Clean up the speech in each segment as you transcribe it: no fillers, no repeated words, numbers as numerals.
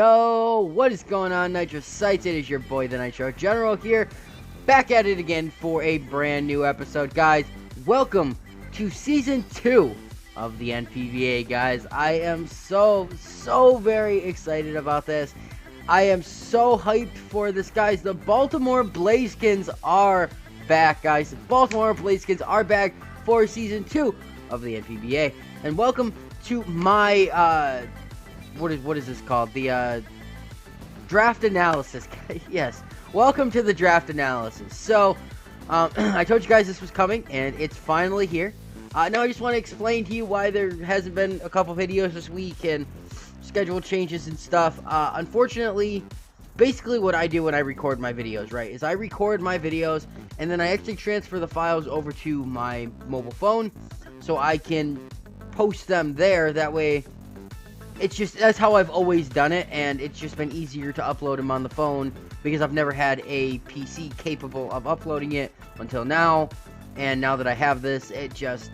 Yo, what is going on, Nitrosites? It is your boy, the Nitro General here, back at it again for a brand new episode. Guys, welcome to Season 2 of the NPBA, guys. I am so very excited about this. I am so hyped for this, guys. The Baltimore Blazekins are back, guys. The Baltimore Blazekins are back for Season 2 of the NPBA. And welcome to my, what is this called? The draft analysis. Yes, welcome to the draft analysis. So I told you guys this was coming, and it's finally here. Now I just want to explain to you why there hasn't been a couple videos this week and schedule changes and stuff. Unfortunately, basically what I do when I record my videos, right, is I record my videos and then I actually transfer the files over to my mobile phone so I can post them there. That way, it's just, that's how I've always done it, and it's just been easier to upload them on the phone because I've never had a PC capable of uploading it until now. And now that I have this, it just,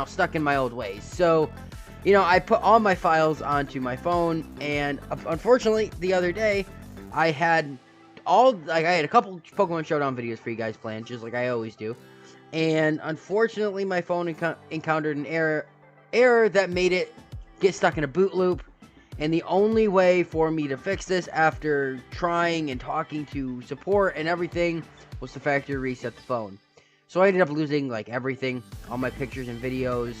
stuck in my old ways. So, I put all my files onto my phone, and unfortunately, the other day, I had a couple Pokemon Showdown videos for you guys planned, just like I always do. And unfortunately, my phone encountered an error that made it get stuck in a boot loop, and the only way for me to fix this after trying and talking to support and everything was to factory reset the phone. So I ended up losing like everything, all my pictures and videos,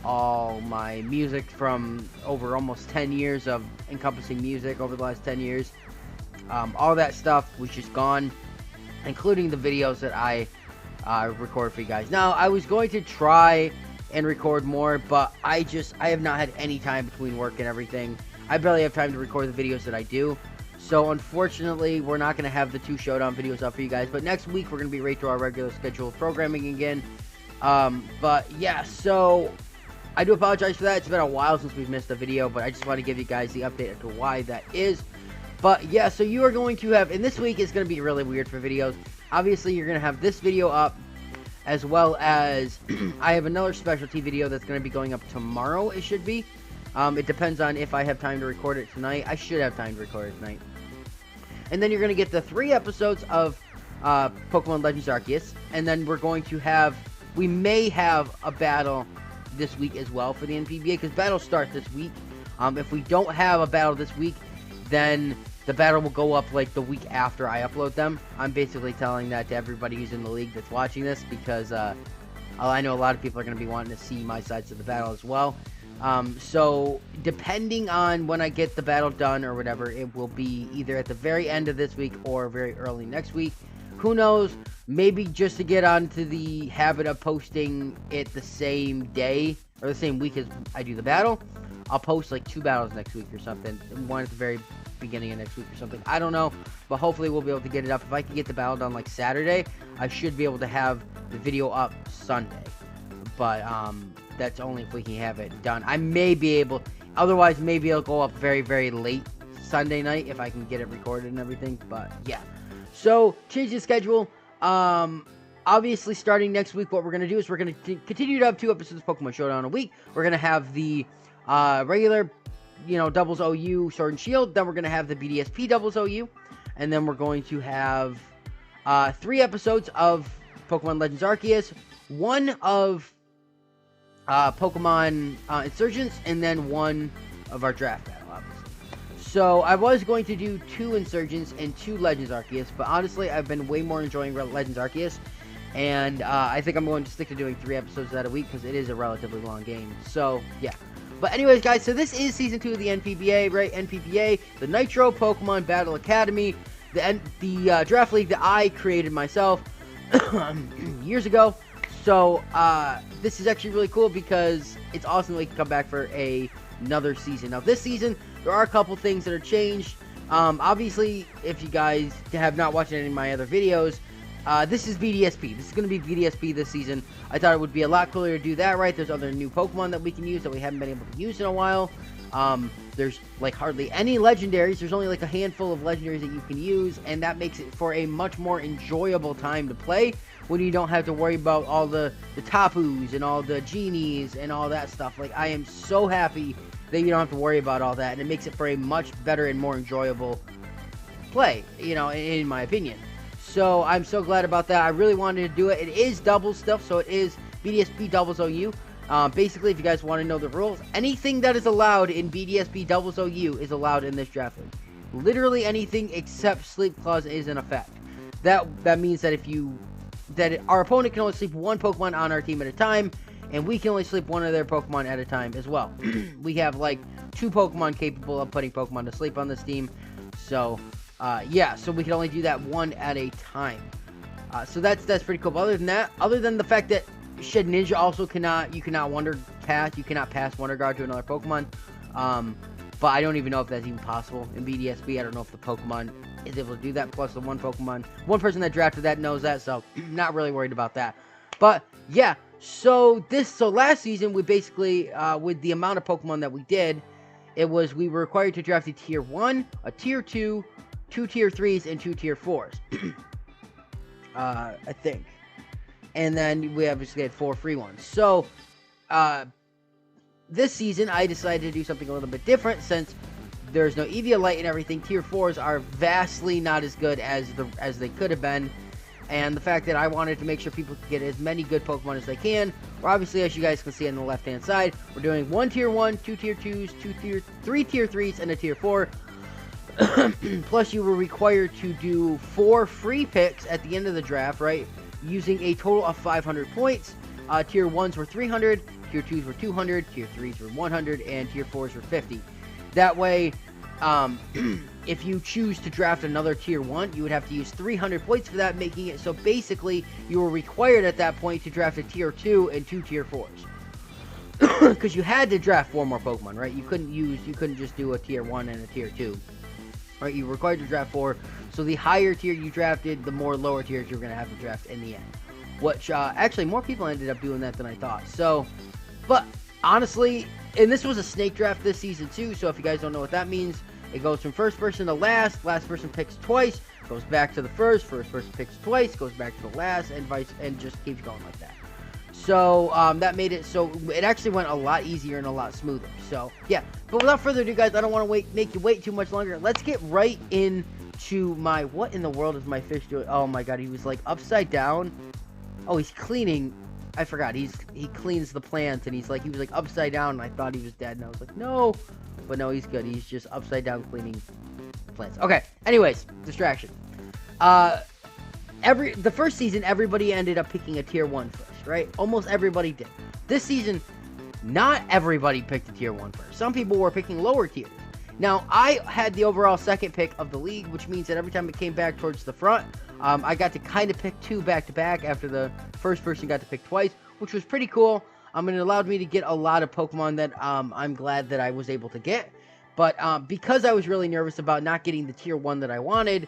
all my music from over almost 10 years of encompassing music over the last 10 years. All that stuff was just gone, including the videos that I record for you guys. Now, I was going to try and record more, but I have not had any time between work and everything. I barely have time to record the videos that I do. So unfortunately, we're not going to have the 2 Showdown videos up for you guys. But next week, we're going to be right to our regular scheduled programming again. But yeah, so I do apologize for that. It's been a while since we've missed a video, but I just want to give you guys the update as to why that is. But yeah, so you are going to have, and this week is going to be really weird for videos. Obviously, you're going to have this video up, as well as I have another specialty video that's going to be going up tomorrow, it should be. It depends on if I have time to record it tonight. I should have time to record it tonight. And then you're going to get the 3 episodes of Pokemon Legends Arceus. And then we may have a battle this week as well for the NPBA, because battles start this week. If we don't have a battle this week, then the battle will go up like the week after I upload them. I'm basically telling that to everybody who's in the league that's watching this, because I know a lot of people are going to be wanting to see my sides of the battle as well. So depending on when I get the battle done or whatever, it will be either at the very end of this week or very early next week. Who knows? Maybe just to get onto the habit of posting it the same day or the same week as I do the battle, I'll post like 2 battles next week or something. One at the very beginning of next week or something. I don't know, but hopefully we'll be able to get it up. If I can get the battle done like Saturday, I should be able to have the video up Sunday. But that's only if we can have it done. I may be able, otherwise maybe it'll go up very late Sunday night if I can get it recorded and everything. But yeah, so change the schedule. Obviously starting next week, what we're going to do is we're going to continue to have 2 episodes of Pokemon Showdown a week. We're going to have the regular, doubles OU Sword and Shield. Then we're going to have the BDSP doubles OU. And then we're going to have 3 episodes of Pokemon Legends Arceus, 1 of Pokemon Insurgents, and then 1 of our draft battle, obviously. So I was going to do 2 Insurgents and 2 Legends Arceus, but honestly, I've been way more enjoying Legends Arceus. And I think I'm going to stick to doing 3 episodes of that a week, because it is a relatively long game. So, yeah. But anyways, guys, so this is Season 2 of the NPBA, right? NPBA, the Nitro Pokemon Battle Academy, the draft league that I created myself years ago. So, this is actually really cool because it's awesome that we can come back for another season. Now, this season, there are a couple things that are changed. Obviously, if you guys have not watched any of my other videos, this is BDSP. This is going to be BDSP this season. I thought it would be a lot cooler to do that, right? There's other new Pokemon that we can use that we haven't been able to use in a while. There's like hardly any legendaries. There's only like a handful of legendaries that you can use, and that makes it for a much more enjoyable time to play when you don't have to worry about all the Tapus and all the Genies and all that stuff. Like, I am so happy that you don't have to worry about all that, and it makes it for a much better and more enjoyable play, you know, in my opinion. So I'm so glad about that. I really wanted to do it. It is double stuff, so it is BDSP doubles OU. Basically, if you guys want to know the rules, anything that is allowed in BDSP doubles OU is allowed in this draft league. Literally anything except sleep clause is in effect. That means that our opponent can only sleep one Pokemon on our team at a time, and we can only sleep one of their Pokemon at a time as well. We have like 2 Pokemon capable of putting Pokemon to sleep on this team. So yeah, so we can only do that one at a time. So that's pretty cool. But other than the fact that Shed Ninja also cannot pass Wonder Guard to another Pokemon. But I don't even know if that's even possible in BDSP. I don't know if the Pokemon is able to do that. Plus the one person that drafted that knows that, so not really worried about that. But yeah, so last season we basically with the amount of Pokemon that we did, we were required to draft a tier 1, a tier 2, 2 tier 3s, and 2 tier 4s. I think. And then we obviously had 4 free ones. So, this season, I decided to do something a little bit different since there's no Eviolite and everything. Tier 4s are vastly not as good as they could have been. And the fact that I wanted to make sure people could get as many good Pokemon as they can. Well, obviously, as you guys can see on the left-hand side, we're doing 1 tier 1, 2 tier 2s, 3 tier 3s, and a tier 4. Plus, you were required to do 4 free picks at the end of the draft, right? Using a total of 500 points. Tier 1s were 300, Tier 2s were 200, Tier 3s were 100, and Tier 4s were 50. That way, if you choose to draft another Tier 1, you would have to use 300 points for that, making it so basically you were required at that point to draft a Tier 2 and 2 Tier 4s. Because you had to draft 4 more Pokemon, right? You couldn't just do a Tier 1 and a Tier 2. Right, you were required to draft 4, so the higher tier you drafted, the more lower tiers you're going to have to draft in the end. Which, actually, more people ended up doing that than I thought. So, but, honestly, and this was a snake draft this season too, so if you guys don't know what that means, it goes from first person to last person picks twice, goes back to the first person picks twice, goes back to the last, and just keeps going like that. So, that made it so it actually went a lot easier and a lot smoother. So, yeah. But without further ado, guys, I don't want to make you wait too much longer. Let's get right into my... What in the world is my fish doing? Oh, my God. He was, like, upside down. Oh, he's cleaning. I forgot. He cleans the plants, and he was, like, upside down, and I thought he was dead. And I was like, no. But no, he's good. He's just upside down cleaning plants. Okay. Anyways, distraction. The first season, everybody ended up picking a tier 1 first. Right? Almost everybody did. This season, not everybody picked a tier 1 first. Some people were picking lower tiers. Now, I had the overall second pick of the league, which means that every time it came back towards the front, I got to kind of pick 2 back-to-back after the first person got to pick twice, which was pretty cool. And it allowed me to get a lot of Pokemon that I'm glad that I was able to get. But because I was really nervous about not getting the tier 1 that I wanted,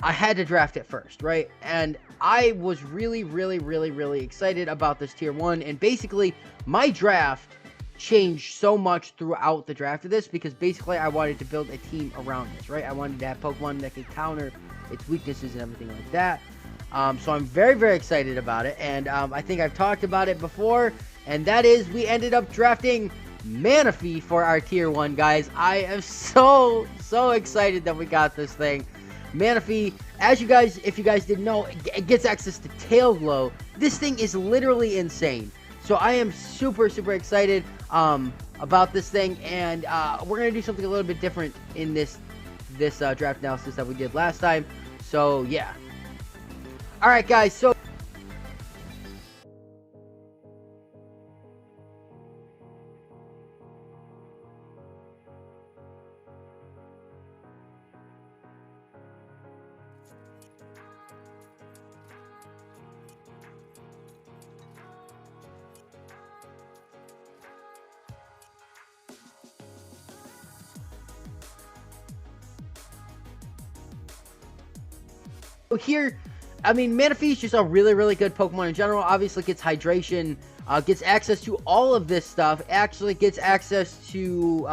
I had to draft it first, right? And I was really, really, really, really excited about this tier 1. And basically, my draft changed so much throughout the draft of this because basically I wanted to build a team around this, right? I wanted to have Pokemon that could counter its weaknesses and everything like that. So I'm very, very excited about it. And I think I've talked about it before. And that is, we ended up drafting Manaphy for our tier 1, guys. I am so excited that we got this thing. Manaphy, if you guys didn't know, it gets access to Tail Glow. This thing is literally insane. So I am super excited about this thing, and we're gonna do something a little bit different in this draft analysis that we did last time. So yeah. All right, guys. So. Here, I mean, Manaphy is just a really good Pokemon in general. Obviously gets hydration, gets access to all of this stuff, actually gets access to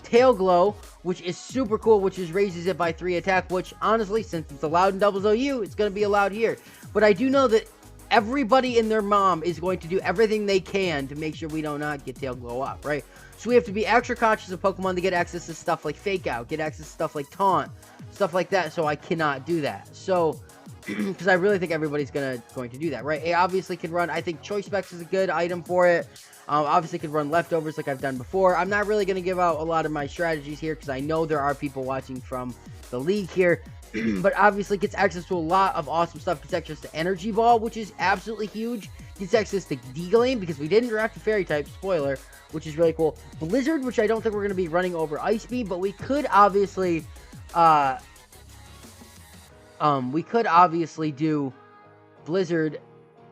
Tail Glow, which is super cool, which is raises it by 3 attack, which honestly, since it's allowed in doubles OU, it's going to be allowed here. But I do know that everybody and their mom is going to do everything they can to make sure we do not get Tail Glow up, right? So we have to be extra cautious of Pokemon to get access to stuff like Fake Out, get access to stuff like Taunt, stuff like that, so I cannot do that. So, because I really think everybody's going to do that, right? It obviously can run, I think Choice Specs is a good item for it. Obviously could run Leftovers like I've done before. I'm not really going to give out a lot of my strategies here because I know there are people watching from the league here. But obviously gets access to a lot of awesome stuff. Gets access to Energy Ball, which is absolutely huge. Gets access to D-Glame because we didn't draft a Fairy type, spoiler, which is really cool. Blizzard, which I don't think we're going to be running over Ice Beam, but we could obviously, do Blizzard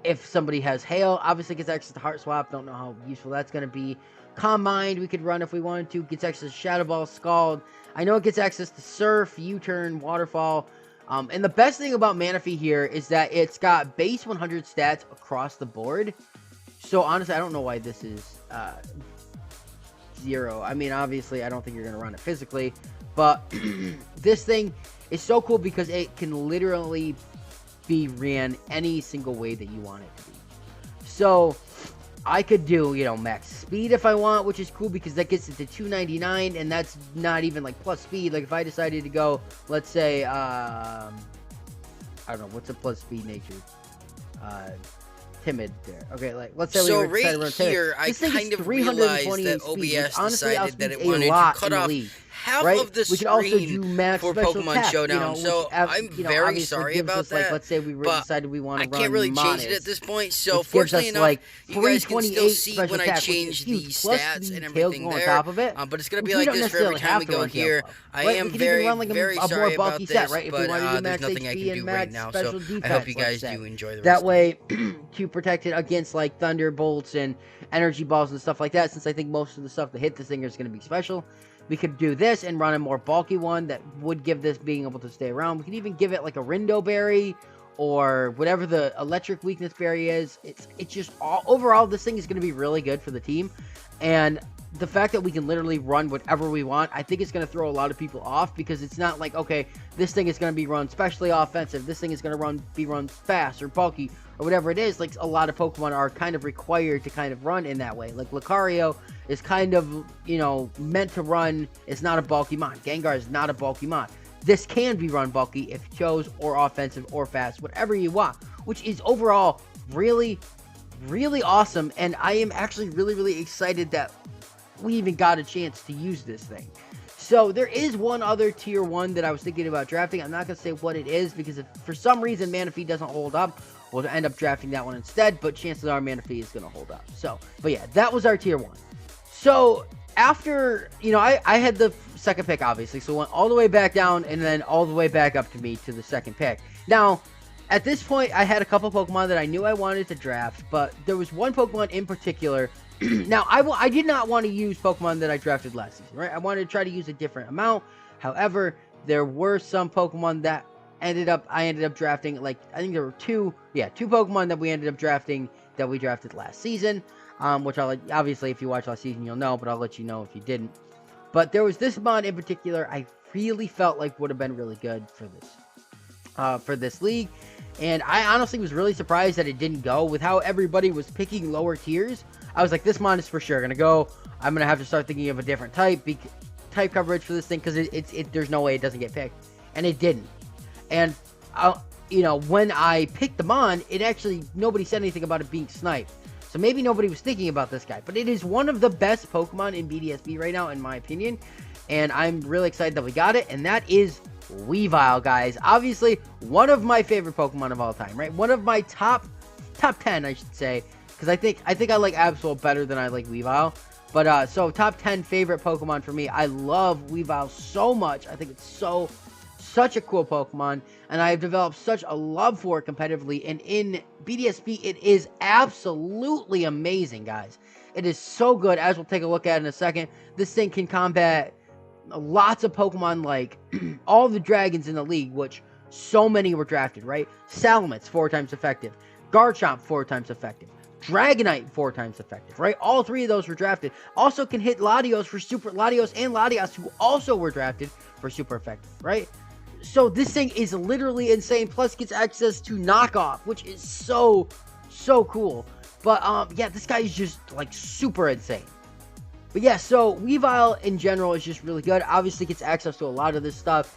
if somebody has Hail. Obviously gets access to Heart Swap. Don't know how useful that's going to be. Calm Mind, we could run if we wanted to. Gets access to Shadow Ball, Scald. I know it gets access to Surf, U-Turn, Waterfall. And the best thing about Manaphy here is that it's got base 100 stats across the board. So honestly, I don't know why this is 0. I mean, obviously, I don't think you're going to run it physically. But this thing is so cool because it can literally be ran any single way that you want it to be. So I could do, max speed if I want, which is cool because that gets it to 299, and that's not even like plus speed. Like if I decided to go, let's say, I don't know, what's a plus speed nature? Timid there. Okay, like let's say so we were right to run here, I kind of realized that OBS decided that it wanted to cut off half of the screen for Pokemon Showdown. So I'm very sorry about that. Like, let's say we decided we want to run I can't really change it at this point. So fortunately enough, you guys can still see when I change the stats and everything there. But it's gonna be like this for every time we go here. I am very sorry about this, but there's nothing I can do right now. So I hope you guys do enjoy the rest. That way, to protect it against like Thunderbolts and Energy Balls and stuff like that. Since I think most of the stuff that hit this thing is going to be special. We could do this and run a more bulky one that would give this being able to stay around. We could even give it like a Rindo Berry or whatever the electric weakness berry is. It's just overall this thing is going to be really good for the team. And the fact that we can literally run whatever we want, I think it's going to throw a lot of people off because it's not like, okay, this thing is going to be run specially offensive. This thing is going to be run fast or bulky or whatever it is. Like a lot of Pokemon are kind of required to kind of run in that way. Like Lucario is kind of, meant to run. It's not a bulky mon. Gengar is not a bulky mon. This can be run bulky if you chose, or offensive or fast, whatever you want, which is overall really, really awesome. And I am actually really, really excited that we even got a chance to use this thing. So there is one other tier 1 that I was thinking about drafting. I'm not going to say what it is because if for some reason Manaphy doesn't hold up, we'll end up drafting that one instead, but chances are Manaphy is going to hold up. So, but yeah, that was our tier 1. So after, I had the second pick obviously, so went all the way back down and then all the way back up to me to the second pick. Now, at this point, I had a couple Pokemon that I knew I wanted to draft, but there was one Pokemon in particular. Now, I did not want to use Pokemon that I drafted last season, right? I wanted to try to use a different amount. However, there were some Pokemon that I ended up drafting, like, I think there were two Pokemon that we ended up drafting that we drafted last season, which obviously, if you watched last season, you'll know, but I'll let you know if you didn't. But there was this mon in particular I really felt like would have been really good for this league. And I honestly was really surprised that it didn't go with how everybody was picking lower tiers. I was like, this mon is for sure going to go. I'm going to have to start thinking of a different type coverage for this thing because there's no way it doesn't get picked. And it didn't. And, when I picked the mon, it actually, nobody said anything about it being sniped. So maybe nobody was thinking about this guy. But it is one of the best Pokemon in BDSP right now, in my opinion. And I'm really excited that we got it. And that is Weavile, guys. Obviously, one of my favorite Pokemon of all time, right? One of my top 10, I should say. Because I think I like Absol better than I like Weavile. But, so top 10 favorite Pokemon for me. I love Weavile so much. I think it's such a cool Pokemon. And I have developed such a love for it competitively. And in BDSP, it is absolutely amazing, guys. It is so good, as we'll take a look at in a second. This thing can combat lots of Pokemon, like all the dragons in the league, which so many were drafted, right? Salamet's 4 times effective. Garchomp, 4 times effective. Dragonite, 4 times effective, right? All 3 of those were drafted. Also can hit Latios for super, Latios and Latias, who also were drafted for super effective, right? So this thing is literally insane, plus gets access to knockoff, which is so so cool. But, yeah, this guy is just, like, super insane. But, yeah, so Weavile in general is just really good. Obviously gets access to a lot of this stuff.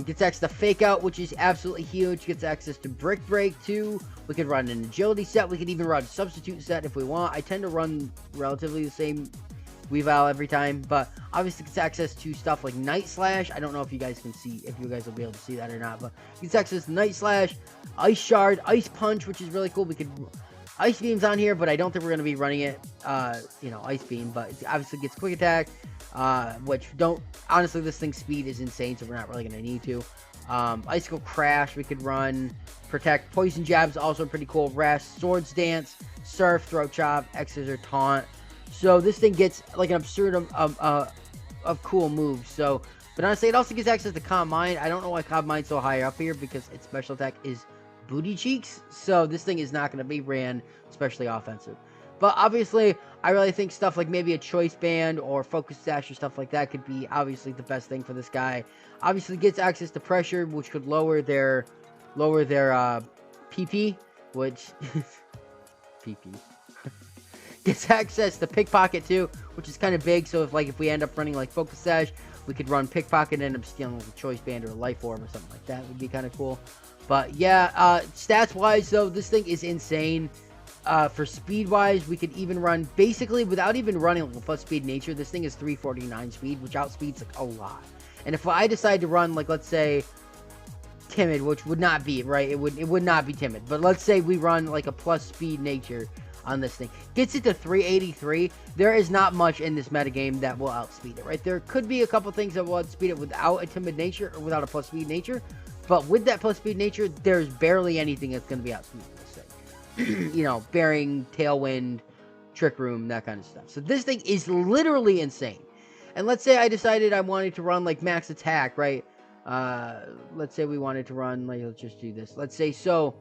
Gets access to Fake Out, which is absolutely huge. Gets access to Brick Break, too. We could run an Agility set. We could even run a Substitute set if we want. I tend to run relatively the same Weavile every time, but obviously gets access to stuff like Night Slash. I don't know if you guys can see, if you guys will be able to see that or not, but gets access to Night Slash, Ice Shard, Ice Punch, which is really cool. We could Ice Beam's on here, but I don't think we're going to be running it, you know, Ice Beam, but it obviously gets Quick Attack, which honestly, this thing's speed is insane, so we're not really going to need to. Icicle Crash, we could run, Protect, Poison Jab's also pretty cool, Rest, Swords Dance, Surf, Throat Chop, X-Scissor, Taunt. So this thing gets like an absurd of cool moves. So, but honestly, it also gets access to Calm Mind. I don't know why Calm Mind's so high up here, because its special attack is Booty Cheeks. So this thing is not going to be ran especially offensive. But obviously, I really think stuff like maybe a Choice Band or Focus Sash or stuff like that could be obviously the best thing for this guy. Obviously gets access to Pressure, which could lower their PP, which PP. Gets access to Pickpocket too, which is kind of big. So if we end up running like Focus Sash, we could run Pickpocket and end up stealing like a Choice Band or a Life Orb or something like that. Would be kind of cool. But yeah, stats wise though, this thing is insane. For speed wise, we could even run basically without even running like a plus speed nature. This thing is 349 speed, which outspeeds like a lot. And if I decide to run like, let's say, Timid, which would not be right, it would not be Timid, but let's say we run like a plus speed nature on this thing, gets it to 383. There is not much in this metagame that will outspeed it, right? There could be a couple things that will outspeed it without a Timid nature or without a plus speed nature, but with that plus speed nature, there's barely anything that's going to be outspeeding this thing. You know, Bearing, Tailwind, Trick Room, that kind of stuff. So this thing is literally insane. And let's say I decided I wanted to run like max attack, right? Let's say we wanted to run, like, let's just do this. Let's say so.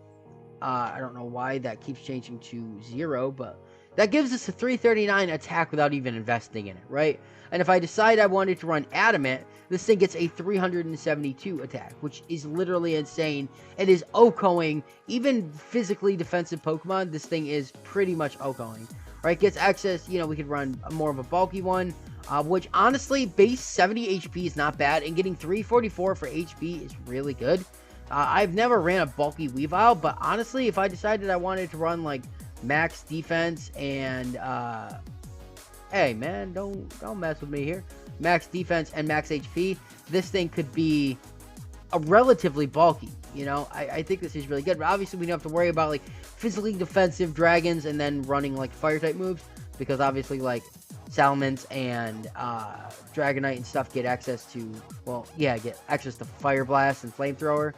I don't know why that keeps changing to 0, but that gives us a 339 attack without even investing in it, right? And if I decide I wanted to run Adamant, this thing gets a 372 attack, which is literally insane. It is OHKOing, even physically defensive Pokemon, this thing is pretty much OHKOing, right? Gets access, you know, we could run more of a bulky one, which honestly, base 70 HP is not bad, and getting 344 for HP is really good. I've never ran a bulky Weavile, but honestly, if I decided I wanted to run like max defense and hey man, don't mess with me here. Max defense and max HP, this thing could be a relatively bulky. You know, I think this is really good. But obviously, we don't have to worry about like physically defensive dragons and then running like fire type moves, because obviously like Salamence and Dragonite and stuff get access to, well, yeah, get access to Fire Blast and Flamethrower.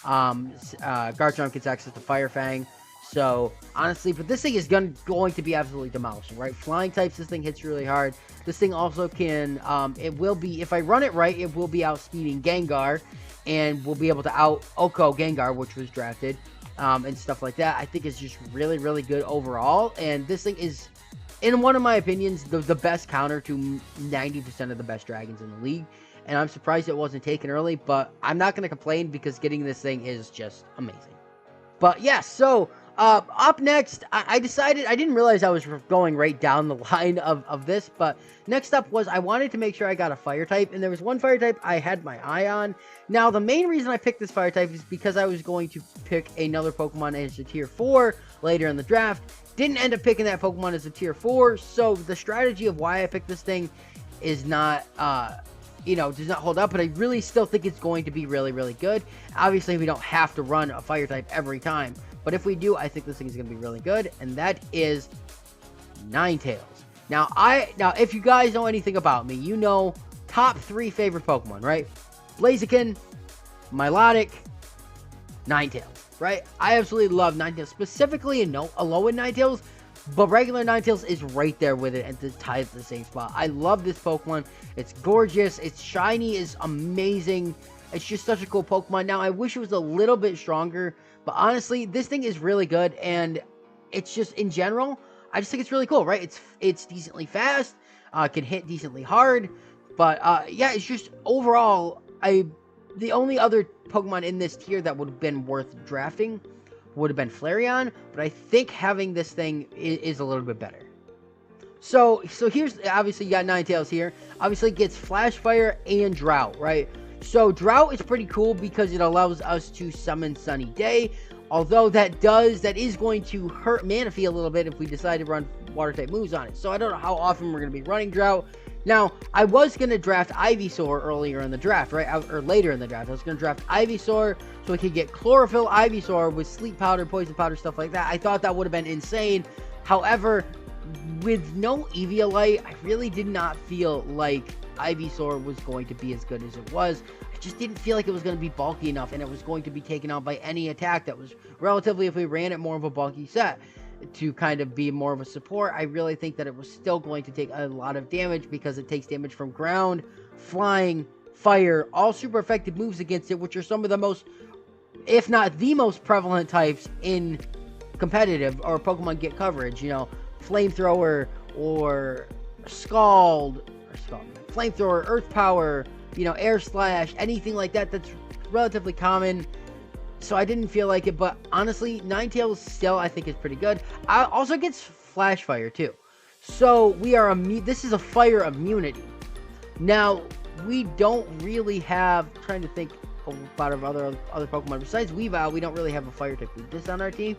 Garchomp gets access to Fire Fang. So, honestly, but this thing is going to be absolutely demolishing, right? Flying types, this thing hits really hard. This thing also can, it will be, if I run it right, it will be outspeeding Gengar, and we'll be able to out-OHKO Gengar, which was drafted, and stuff like that. I think it's just really, really good overall, and this thing is, in one of my opinions, the best counter to 90% of the best dragons in the league. And I'm surprised it wasn't taken early, but I'm not going to complain because getting this thing is just amazing. But yeah, so up next, I decided, I didn't realize I was going right down the line of this, but next up was I wanted to make sure I got a fire type, and there was one fire type I had my eye on. Now, the main reason I picked this fire type is because I was going to pick another Pokemon as a tier 4 later in the draft. Didn't end up picking that Pokemon as a tier 4, so the strategy of why I picked this thing is not, you know, does not hold up, but I really still think it's going to be really, really good. Obviously, we don't have to run a fire type every time, but if we do, I think this thing is going to be really good, and that is Ninetales. Now, if you guys know anything about me, you know top 3 favorite Pokemon, right? Blaziken, Milotic, Ninetales, right? I absolutely love Ninetales, specifically Alolan Ninetales, but regular Ninetales is right there with it and tied at the same spot. I love this Pokemon. It's gorgeous. It's shiny. It's amazing. It's just such a cool Pokemon. Now, I wish it was a little bit stronger, but honestly, this thing is really good, and it's just, in general, I just think it's really cool, right? It's decently fast, can hit decently hard, but yeah, it's just, overall, the only other Pokemon in this tier that would have been worth drafting would have been Flareon, but I think having this thing is a little bit better. So here's, obviously you got Ninetales here. Obviously it gets Flash Fire and Drought, right? So Drought is pretty cool because it allows us to summon Sunny Day. Although that is going to hurt Manaphy a little bit if we decide to run water type moves on it. So I don't know how often we're going to be running Drought. Now, I was going to draft Ivysaur earlier in the draft, right? Or later in the draft. I was going to draft Ivysaur so we could get Chlorophyll Ivysaur with Sleep Powder, Poison Powder, stuff like that. I thought that would have been insane. However, with no Eviolite, I really did not feel like Ivysaur was going to be as good as it was. I just didn't feel like it was going to be bulky enough, and it was going to be taken out by any attack that was relatively, if we ran it more of a bulky set, to kind of be more of a support. I really think that it was still going to take a lot of damage because it takes damage from ground, flying, fire, all super effective moves against it, which are some of the most, if not the most prevalent types in competitive or Pokemon Get coverage. You know, Flamethrower or Scald, Flamethrower, Earth Power, you know, Air Slash, anything like that that's relatively common. So I didn't feel like it, but honestly, Ninetales still I think is pretty good. I also gets Flash Fire too. So we are this is a fire immunity. Now, we don't really have, trying to think about other Pokemon besides Weavile, we don't really have a fire type weakness on our team.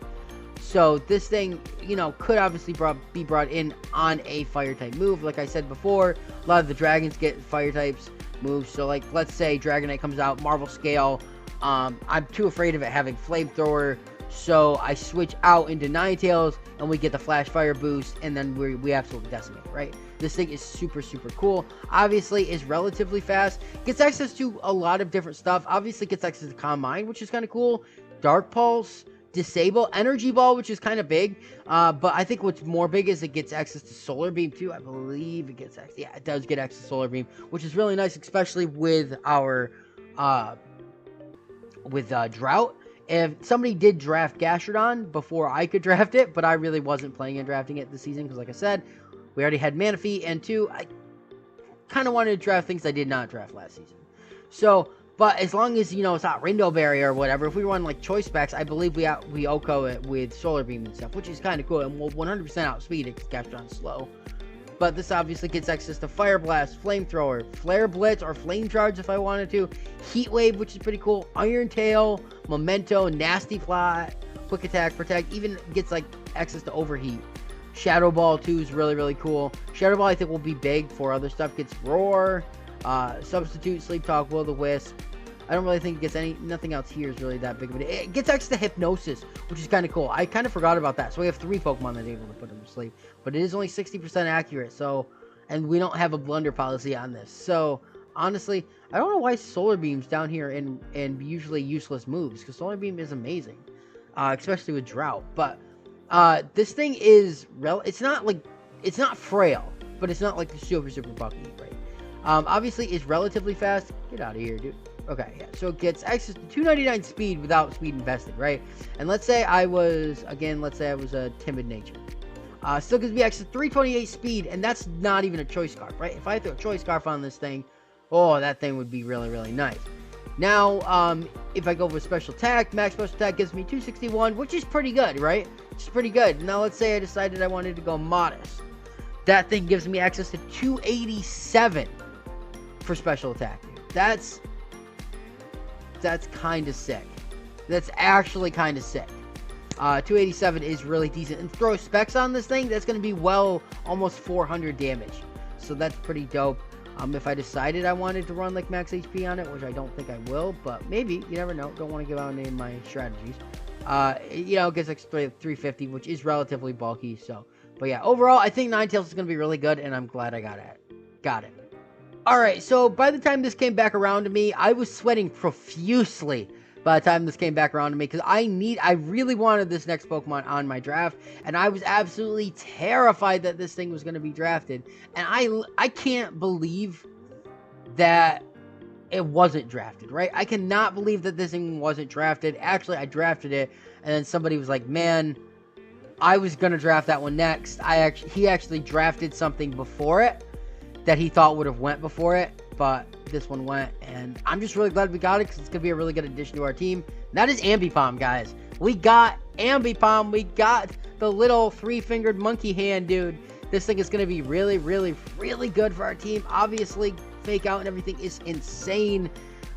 So this thing, you know, could obviously be brought in on a fire type move. Like I said before, a lot of the dragons get fire types moves. So like, let's say Dragonite comes out, Marvel Scale. I'm too afraid of it having Flamethrower, so I switch out into Ninetales, and we get the Flash Fire boost, and then we absolutely decimate, right? This thing is super, super cool. Obviously, is relatively fast. Gets access to a lot of different stuff. Obviously, gets access to Calm Mind, which is kind of cool. Dark Pulse, Disable, Energy Ball, which is kind of big. But I think what's more big is it gets access to Solar Beam, too. I believe it gets access. Yeah, it does get access to Solar Beam, which is really nice, especially with our... Drought. If somebody did draft Gastrodon before I could draft it, but I really wasn't planning on drafting it this season because, like I said, we already had Manaphy, and two, I kind of wanted to draft things I did not draft last season. So, but as long as, you know, it's not Ringo Berry or whatever, if we run like choice specs, I believe we OHKO it with Solar Beam and stuff, which is kind of cool, and we'll 100% outspeed it because Gastrodon's slow. But this obviously gets access to Fire Blast, Flamethrower, Flare Blitz, or Flame Charge if I wanted to. Heat Wave, which is pretty cool. Iron Tail, Memento, Nasty Fly, Quick Attack, Protect. Even gets like access to Overheat. Shadow Ball too is really, really cool. Shadow Ball I think will be big for other stuff. Gets Roar, Substitute, Sleep Talk, Will-O-the-Wisp. I don't really think it gets nothing else here is really that big of it. It gets access to Hypnosis, which is kind of cool. I kind of forgot about that. So we have 3 Pokemon that are able to put them to sleep. But it is only 60% accurate, so, and we don't have a blunder policy on this. So, honestly, I don't know why Solar Beam's down here and usually useless moves, because Solar Beam is amazing, especially with Drought. But this thing is, it's not frail, but it's not like the super, super bulky, right? Obviously, it's relatively fast. Get out of here, dude. Okay, yeah, so it gets access to 299 speed without speed invested, right? And let's say I was a timid nature. Still gives me access to 328 speed, and that's not even a choice scarf, right? If I throw a choice scarf on this thing, oh, that thing would be really, really nice. Now, if I go with special attack, max special attack gives me 261, which is pretty good, right? It's pretty good. Now, let's say I decided I wanted to go modest. That thing gives me access to 287 for special attack. That's kind of sick. That's actually kind of sick. 287 is really decent. And throw specs on this thing, that's going to be almost 400 damage. So that's pretty dope. If I decided I wanted to run like max HP on it, which I don't think I will, but maybe, you never know. Don't want to give out any of my strategies. You know, it gets like 350, which is relatively bulky. So, but yeah, overall, I think Ninetales is going to be really good, and I'm glad I got it. Alright, so by the time this came back around to me, I was sweating profusely by the time this came back around to me, because I really wanted this next Pokemon on my draft, and I was absolutely terrified that this thing was going to be drafted, and I can't believe that it wasn't drafted, right? I cannot believe that this thing wasn't drafted. Actually, I drafted it, and then somebody was like, man, I was going to draft that one next. He actually drafted something before it, that he thought would have went before it, but this one went, and I'm just really glad we got it because it's going to be a really good addition to our team. And that is Ambipom, guys. We got Ambipom. We got the little three-fingered monkey hand, dude. This thing is going to be really, really, really good for our team. Obviously, Fake Out and everything is insane.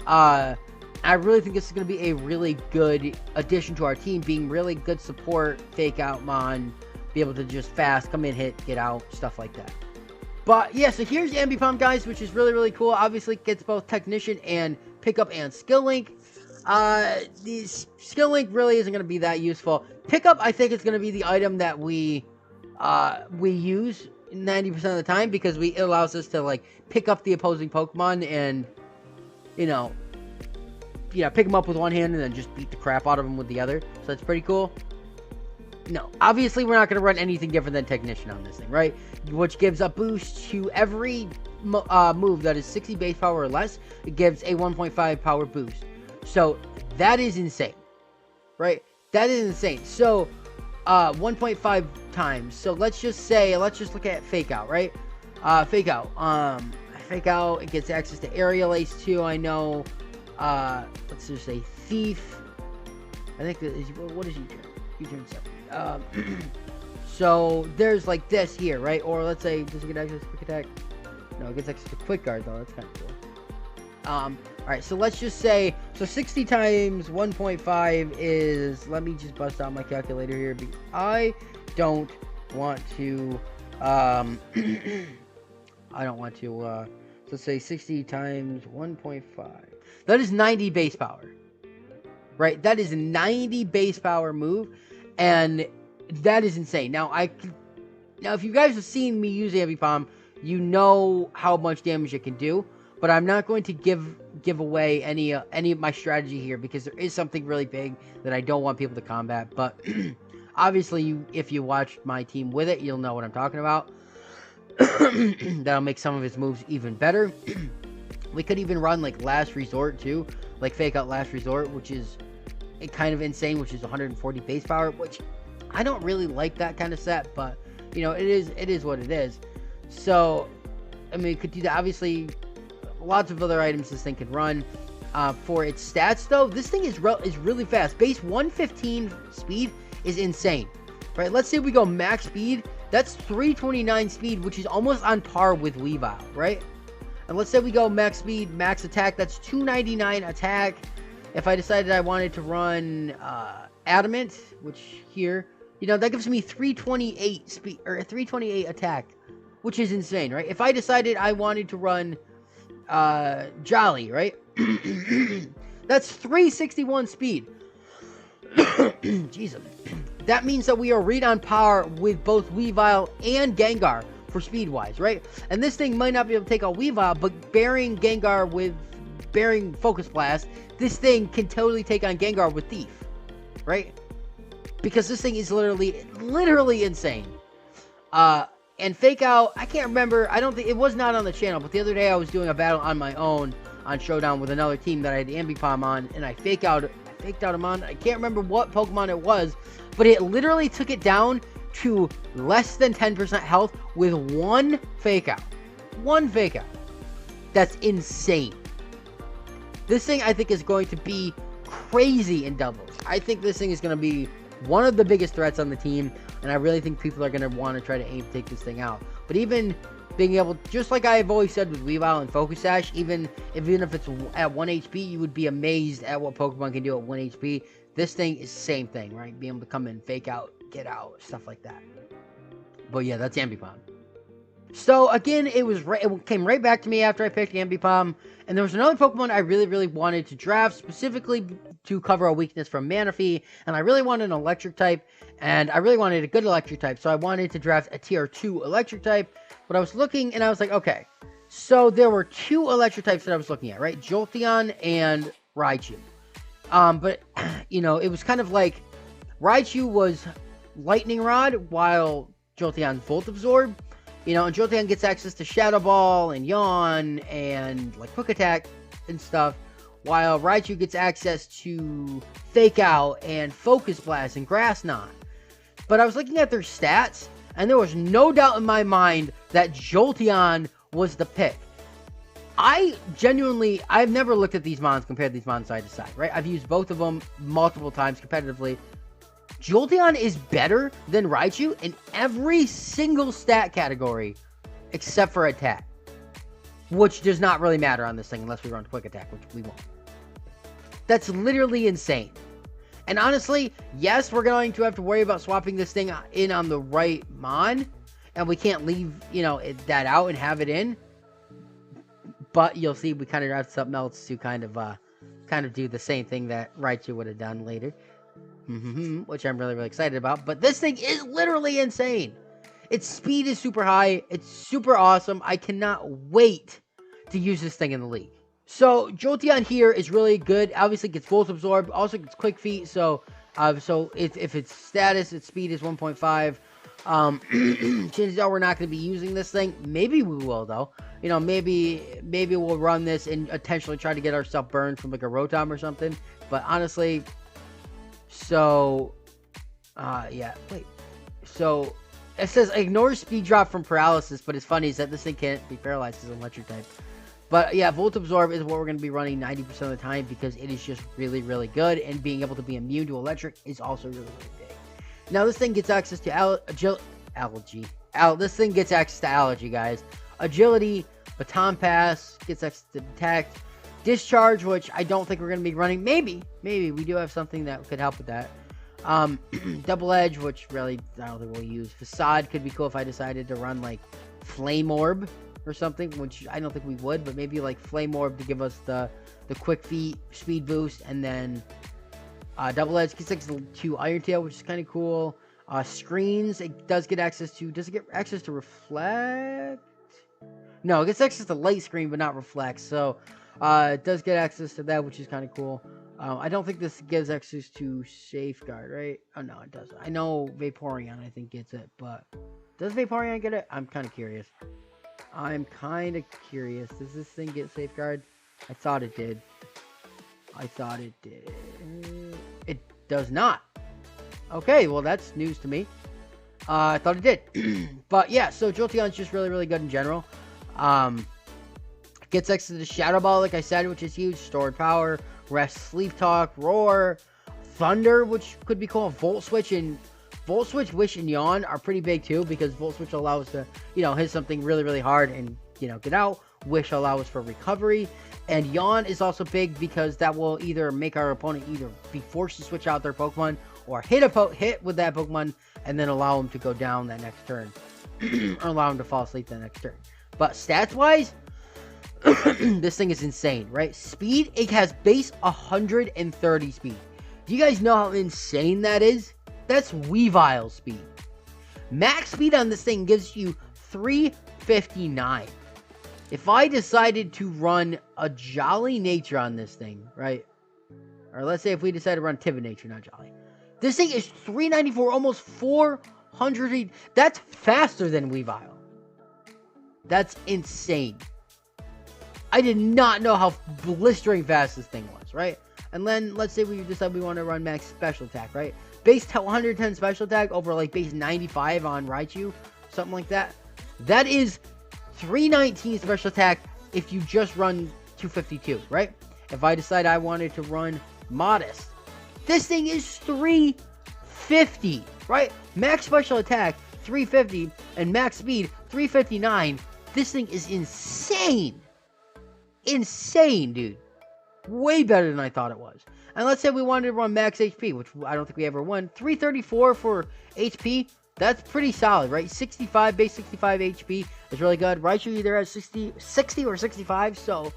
I really think this is going to be a really good addition to our team, being really good support, Fake Out Mon, be able to just fast, come in, hit, get out, stuff like that. But yeah, so here's Ambipom, guys, which is really, really cool. Obviously, it gets both Technician and Pickup and Skill Link. The Skill Link really isn't going to be that useful. Pickup, I think, is going to be the item that we use 90% of the time, because it allows us to, like, pick up the opposing Pokemon and, you know, pick them up with one hand and then just beat the crap out of them with the other. So that's pretty cool. No, obviously we're not going to run anything different than Technician on this thing, right? Which gives a boost to every move that is 60 base power or less. It gives a 1.5 power boost. So that is insane, right? That is insane. So 1.5 times. So let's just look at Fake Out, right? Fake Out. Fake Out, it gets access to Aerial Ace too, I know. Let's just say Thief. I think that is, what is he doing? He turns 7. So there's like this here, right? Or let's say, does it get access to Quick Attack? No, it gets access to Quick Guard though. That's kind of cool. Alright, so let's just say, so 60 times 1.5 is, let me just bust out my calculator here, because I don't want to, let's say 60 times 1.5. That is 90 base power. Right? That is a 90 base power move. And that is insane. Now, if you guys have seen me use Ambipom, you know how much damage it can do. But I'm not going to give away any of my strategy here, because there is something really big that I don't want people to combat. But obviously, if you watch my team with it, you'll know what I'm talking about. That'll make some of his moves even better. We could even run like Last Resort too, like Fake Out Last Resort, which is kind of insane, which is 140 base power, which I don't really like that kind of set, but you know, it is what it is. So I mean, it could do that. Obviously, lots of other items this thing can run. For its stats though, this thing is really fast. Base 115 speed is insane, right? Let's say we go max speed, that's 329 speed, which is almost on par with Weavile, right? And let's say we go max speed, max attack, that's 299 attack. If I decided I wanted to run Adamant, which here, you know, that gives me 328 speed, or 328 attack, which is insane, right? If I decided I wanted to run Jolly, right? That's 361 speed. Jesus. That means that we are right on par with both Weavile and Gengar for speed-wise, right? And this thing might not be able to take out Weavile, but bearing Gengar with bearing Focus Blast, this thing can totally take on Gengar with Thief, right? Because this thing is literally insane. And Fake Out, I can't remember, I don't think, it was not on the channel, but the other day I was doing a battle on my own on Showdown with another team that I had Ambipom on, and I faked out him on, I can't remember what Pokemon it was, but it literally took it down to less than 10% health with one Fake Out. One Fake Out. That's insane. This thing, I think, is going to be crazy in doubles. I think this thing is going to be one of the biggest threats on the team, and I really think people are going to want to try to aim to take this thing out. But even being able, just like I've always said with Weavile and Focus Sash, even if it's at 1 HP, you would be amazed at what Pokemon can do at 1 HP. This thing is the same thing, right? Being able to come in, Fake Out, get out, stuff like that. But yeah, that's Ambipom. So again, it came right back to me after I picked Ambipom, and there was another Pokemon I really wanted to draft, specifically to cover a weakness from Manaphy, and I really wanted an electric type, and I really wanted a good electric type, so I wanted to draft a tier 2 electric type. But I was looking, and I was like, okay, so there were 2 electric types that I was looking at, right? Jolteon and Raichu. But, you know, it was kind of like Raichu was Lightning Rod, while Jolteon's Volt Absorb. You know, and Jolteon gets access to Shadow Ball and Yawn and, like, Quick Attack and stuff, while Raichu gets access to Fake Out and Focus Blast and Grass Knot. But I was looking at their stats, and there was no doubt in my mind that Jolteon was the pick. I've never looked at these mons, compared these mons side to side, right? I've used both of them multiple times competitively. Jolteon is better than Raichu in every single stat category except for attack, which does not really matter on this thing unless we run quick attack, which we won't. That's literally insane. And honestly, yes, we're going to have to worry about swapping this thing in on the right mon, and we can't leave, that out and have it in. But you'll see we kind of have something else to kind of do the same thing that Raichu would have done later. Which I'm really, really excited about. But this thing is literally insane. Its speed is super high. It's super awesome. I cannot wait to use this thing in the league. So Jolteon here is really good. Obviously gets Volt Absorb. Also gets Quick Feet. So if its status, its speed is 1.5. Chances are we're not going to be using this thing. Maybe we will though. Maybe we'll run this and potentially try to get ourselves burned from like a Rotom or something. But honestly, So it says ignore speed drop from paralysis, but it's funny is that this thing can't be paralyzed as an electric type. But yeah, Volt Absorb is what we're going to be running 90% of the time because it is just really, really good, and being able to be immune to electric is also really, really big. Now this thing gets access to this thing gets access to Allergy, guys. Agility, Baton Pass, gets access to Detect, Discharge, which I don't think we're going to be running. Maybe we do have something that could help with that. Double Edge, which really I don't think we'll use. Facade could be cool if I decided to run like Flame Orb or something, which I don't think we would, but maybe like Flame Orb to give us the Quick Feet speed boost, and then Double Edge gets access to Iron Tail, which is kind of cool. Screens, it does get access to. Does it get access to Reflect? No, it gets access to Light Screen, but not Reflect. So it does get access to that, which is kind of cool. I don't think this gives access to Safeguard, right? Oh, no, it doesn't. I know Vaporeon, I think, gets it, but does Vaporeon get it? I'm kind of curious. Does this thing get Safeguard? I thought it did. It does not. Okay, well, that's news to me. I thought it did. But yeah, so Jolteon's just really, really good in general. Gets access to Shadow Ball, like I said, which is huge. Stored Power, Rest, Sleep Talk, Roar, Thunder, which could be cool. Volt Switch, Wish, and Yawn are pretty big too, because Volt Switch allows us to, hit something really, really hard and, get out. Wish allows for recovery. And Yawn is also big because that will either make our opponent either be forced to switch out their Pokemon or hit with that Pokemon and then allow them to go down that next turn. Or allow them to fall asleep that next turn. But stats-wise, this thing is insane, right? Speed, it has base 130 speed. Do you guys know how insane that is? That's Weavile speed. Max speed on this thing gives you 359. If I decided to run a Jolly Nature on this thing, right? Or let's say if we decide to run Timid Nature, not Jolly. This thing is 394, almost 400. That's faster than Weavile. That's insane. I did not know how blistering fast this thing was, right? And then let's say we decide we want to run max special attack, right? Base 110 special attack over like base 95 on Raichu, something like that. That is 319 special attack if you just run 252, right? If I decide I wanted to run Modest, this thing is 350, right? Max special attack 350 and max speed 359. This thing is insane. Insane, dude. Way better than I thought it was. And let's say we wanted to run max HP, which I don't think we ever won. 334 for HP. That's pretty solid, right? 65, base 65 HP is really good. Raichu either has 60 or 65. So,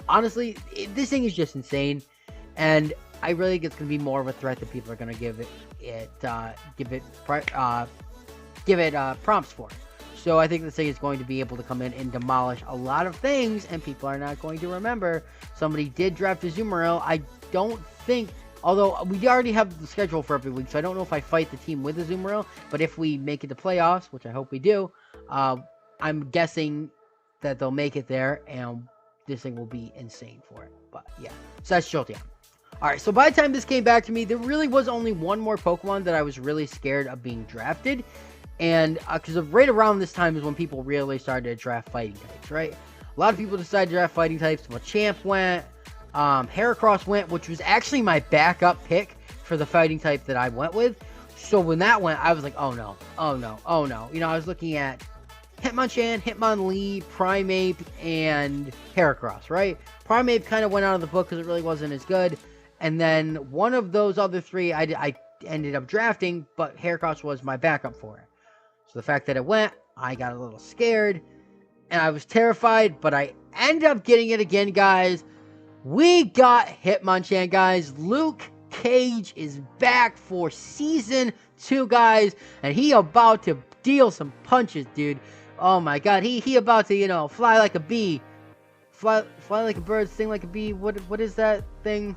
honestly, this thing is just insane. And I really think it's going to be more of a threat that people are going to give it prompts for. So I think this thing is going to be able to come in and demolish a lot of things, and people are not going to remember. Somebody did draft a Azumarill. I don't think, although we already have the schedule for every week, so I don't know if I fight the team with a Azumarill, but if we make it to playoffs, which I hope we do, I'm guessing that they'll make it there, and this thing will be insane for it. But yeah, so that's Jolteon. Alright, so by the time this came back to me, there really was only one more Pokemon that I was really scared of being drafted. And because right around this time is when people really started to draft fighting types, right? A lot of people decided to draft fighting types. Machamp went. Heracross went, which was actually my backup pick for the fighting type that I went with. So when that went, I was like, oh no, oh no, oh no. You know, I was looking at Hitmonchan, Hitmonlee, Primeape, and Heracross, right? Primeape kind of went out of the book because it really wasn't as good. And then one of those other three I ended up drafting, but Heracross was my backup for it. So the fact that it went, I got a little scared, and I was terrified, but I ended up getting it again, guys. We got Hitmonchan, guys. Luke Cage is back for Season 2, guys, and he about to deal some punches, dude. Oh my god, he about to, you know, fly like a bee. Fly like a bird, sting like a bee. What is that thing?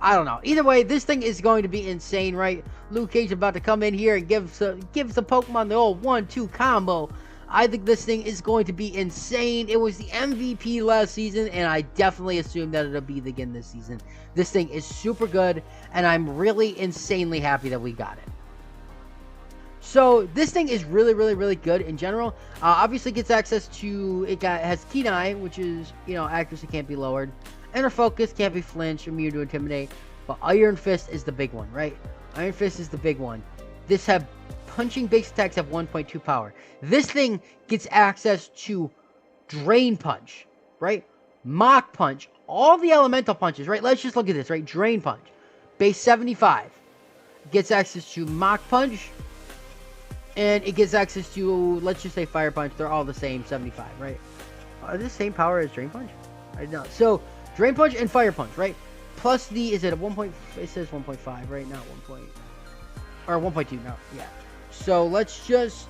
I don't know. Either way, this thing is going to be insane, right? Luke Cage about to come in here and give some Pokemon the old 1-2 combo. I think this thing is going to be insane. It was the MVP last season, and I definitely assume that it'll be again this season. This thing is super good, and I'm really insanely happy that we got it. So this thing is really, really, really good in general. Obviously gets access to, has Keen Eye, which is, you know, accuracy can't be lowered. Inner Focus can't be flinched, immune to Intimidate. But Iron Fist is the big one, right? Iron Fist is the big one. This have punching base attacks have 1.2 power. This thing gets access to Drain Punch, right? Mach Punch, all the elemental punches, right? Let's just look at this, right? Drain Punch, base 75. Gets access to Mach Punch. And it gets access to, let's just say Fire Punch. They're all the same, 75, right? Are they the same power as Drain Punch? I don't know. So, Drain Punch and Fire Punch, right? Plus the, is it a 1. It says 1.5, right? Not 1. Or 1.2, no, yeah. So, let's just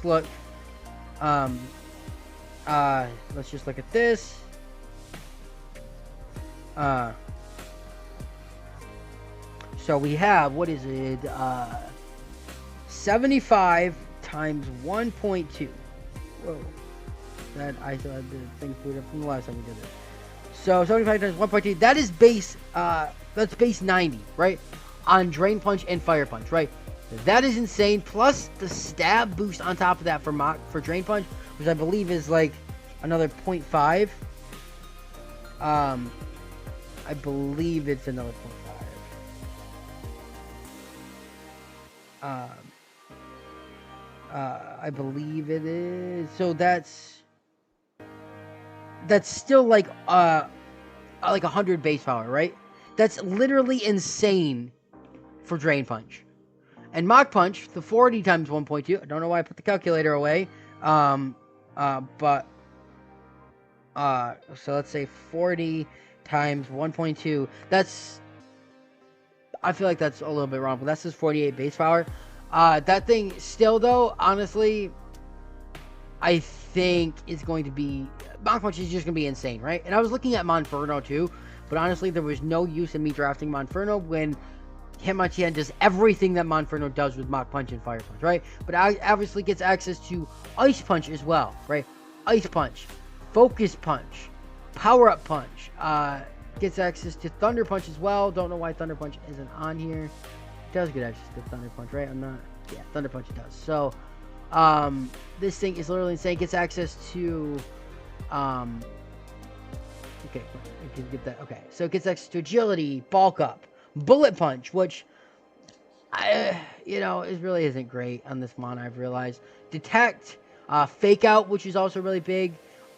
look. Let's just look at this. So, we have, what is it? 75 times 1.2. Whoa. That I still had the thing screwed up from the last time we did this. So 75 times 1.2. That is base. That's base 90, right? On Drain Punch and Fire Punch, right? That is insane. Plus the stab boost on top of that for Drain Punch, which I believe is like another 0.5. I believe it's another 0.5. I believe it is. So that's still like 100 base power, right? That's literally insane for Drain Punch. And Mach Punch, the 40 times 1.2. I don't know why I put the calculator away. So let's say 40 times 1.2. That's, I feel like that's a little bit wrong, but that's just 48 base power. That thing still, though, honestly, I think is going to be, Mach Punch is just going to be insane, right? And I was looking at Monferno, too, but honestly, there was no use in me drafting Monferno when Hitmonchan does everything that Monferno does with Mach Punch and Fire Punch, right? But I obviously gets access to Ice Punch as well, right? Ice Punch, Focus Punch, Power Up Punch, gets access to Thunder Punch as well. Don't know why Thunder Punch isn't on here. It does get access to Thunder Punch, right? Yeah, Thunder Punch it does. So, this thing is literally insane. It gets access to, okay, I can get that. Okay, so it gets access to Agility, Bulk Up, Bullet Punch, which, it really isn't great on this mon, I've realized. Detect, Fake Out, which is also really big.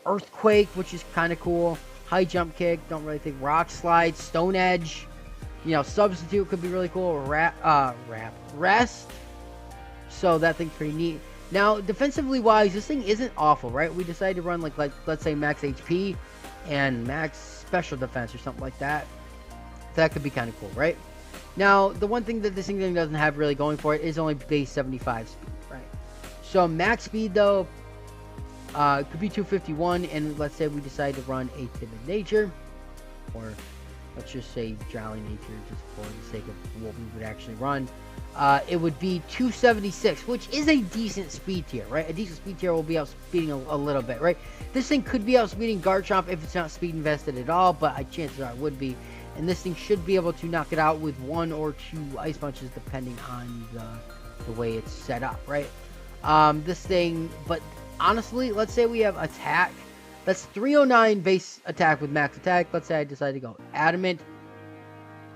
Earthquake, which is kind of cool. High Jump Kick, don't really think. Rock Slide, Stone Edge, Substitute could be really cool. Rest. So that thing's pretty neat. Now, defensively wise, this thing isn't awful, right? We decided to run like let's say max HP and max special defense or something like that. That could be kind of cool, right? Now, the one thing that this thing doesn't have really going for it is only base 75 speed, right? So max speed though, could be 251, and let's say we decide to run a Timid Nature, or let's just say Jolly Nature, just for the sake of what we would actually run. It would be 276, which is a decent speed tier, right? A decent speed tier will be outspeeding a little bit, right? This thing could be outspeeding Garchomp if it's not speed invested at all, but chances are it would be. And this thing should be able to knock it out with 1 or 2 Ice Punches, depending on the way it's set up, right? This thing, but honestly, let's say we have Attack, That's 309 base attack with max attack. Let's say I decide to go adamant.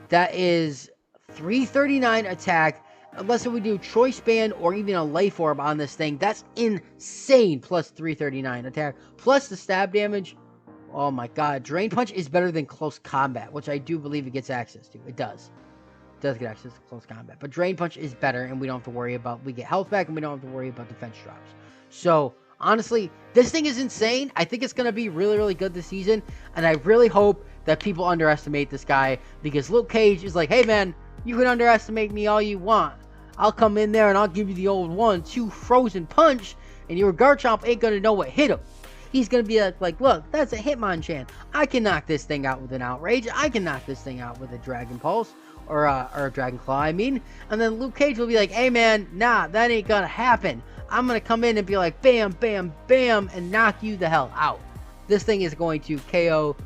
That is 339 attack. Unless we do choice band or even a life orb on this thing, that's insane. Plus 339 attack, plus the stab damage. Oh my god, Drain Punch is better than close combat, which I do believe it gets access to. It does. It does get access to close combat, but Drain Punch is better, and we don't have to worry about, we get health back, and we don't have to worry about defense drops. So honestly, this thing is insane. I think it's going to be really, really good this season, and I really hope that people underestimate this guy, because Luke Cage is like, hey man, you can underestimate me all you want. I'll come in there and I'll give you the old 1-2 frozen punch, and your Garchomp ain't gonna know what hit him. He's gonna be like, look, that's a Hitmonchan. I can knock this thing out with an Outrage. I can knock this thing out with a Dragon Pulse, or a Dragon Claw, I mean. And then Luke Cage will be like, hey man, nah, that ain't gonna happen. I'm gonna come in and be like, bam, bam, bam, and knock you the hell out. This thing is going to KO.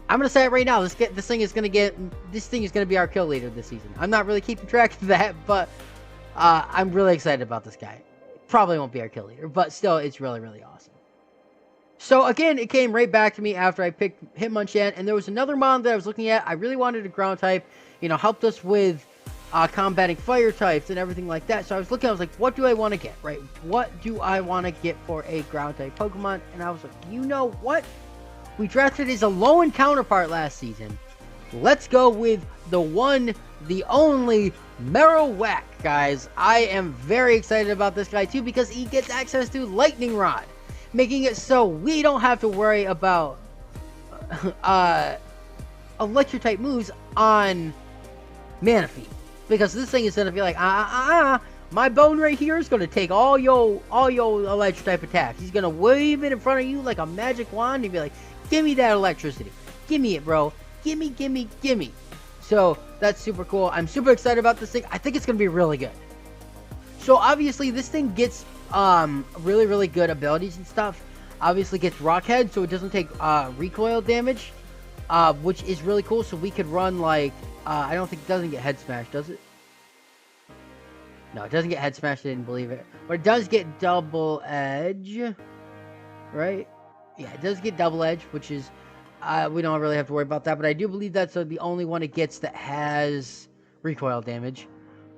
I'm gonna say it right now. This thing is gonna be our kill leader this season. I'm not really keeping track of that, but I'm really excited about this guy. Probably won't be our kill leader, but still, it's really, really awesome. So again, it came right back to me after I picked Hitmonchan, and there was another mon that I was looking at. I really wanted a ground type, helped us with combating fire types and everything like that. So I was looking, I was like, what do I want to get, right? What do I want to get for a ground type Pokemon? And I was like, you know what? We drafted as a low end counterpart last season. Let's go with the one, the only Merrell Whack, guys. I am very excited about this guy too, because he gets access to Lightning Rod, making it so we don't have to worry about electric type moves on Manaphy, because this thing is gonna be like, my bone right here is gonna take all your electric type attacks. He's gonna wave it in front of you like a magic wand and be like, give me that electricity. Give me it, bro. Gimme, gimme, gimme. So that's super cool. I'm super excited about this thing. I think it's gonna be really good. So obviously this thing gets really, really good abilities and stuff. Obviously gets Rock Head, so it doesn't take recoil damage, which is really cool. So we could run like I don't think it doesn't get Head Smash, does it? No, it doesn't get Head Smash. I didn't believe it, but it does get Double Edge, right? Yeah, it does get Double Edge, which is we don't really have to worry about that. But I do believe that's the only one it gets that has recoil damage.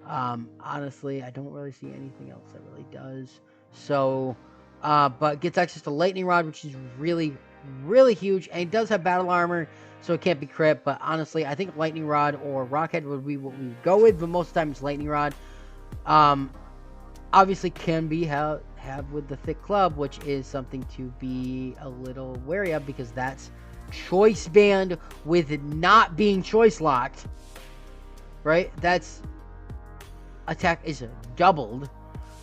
Honestly, I don't really see anything else that really does. So, but gets access to Lightning Rod, which is really, really huge. And it does have battle armor, so it can't be crit. But honestly, I think Lightning Rod or Rockhead would be what we would go with. But most of the time, it's Lightning Rod. Obviously can be have with the thick club, which is something to be a little wary of, because that's choice band with not being choice locked, right? That's attack is doubled,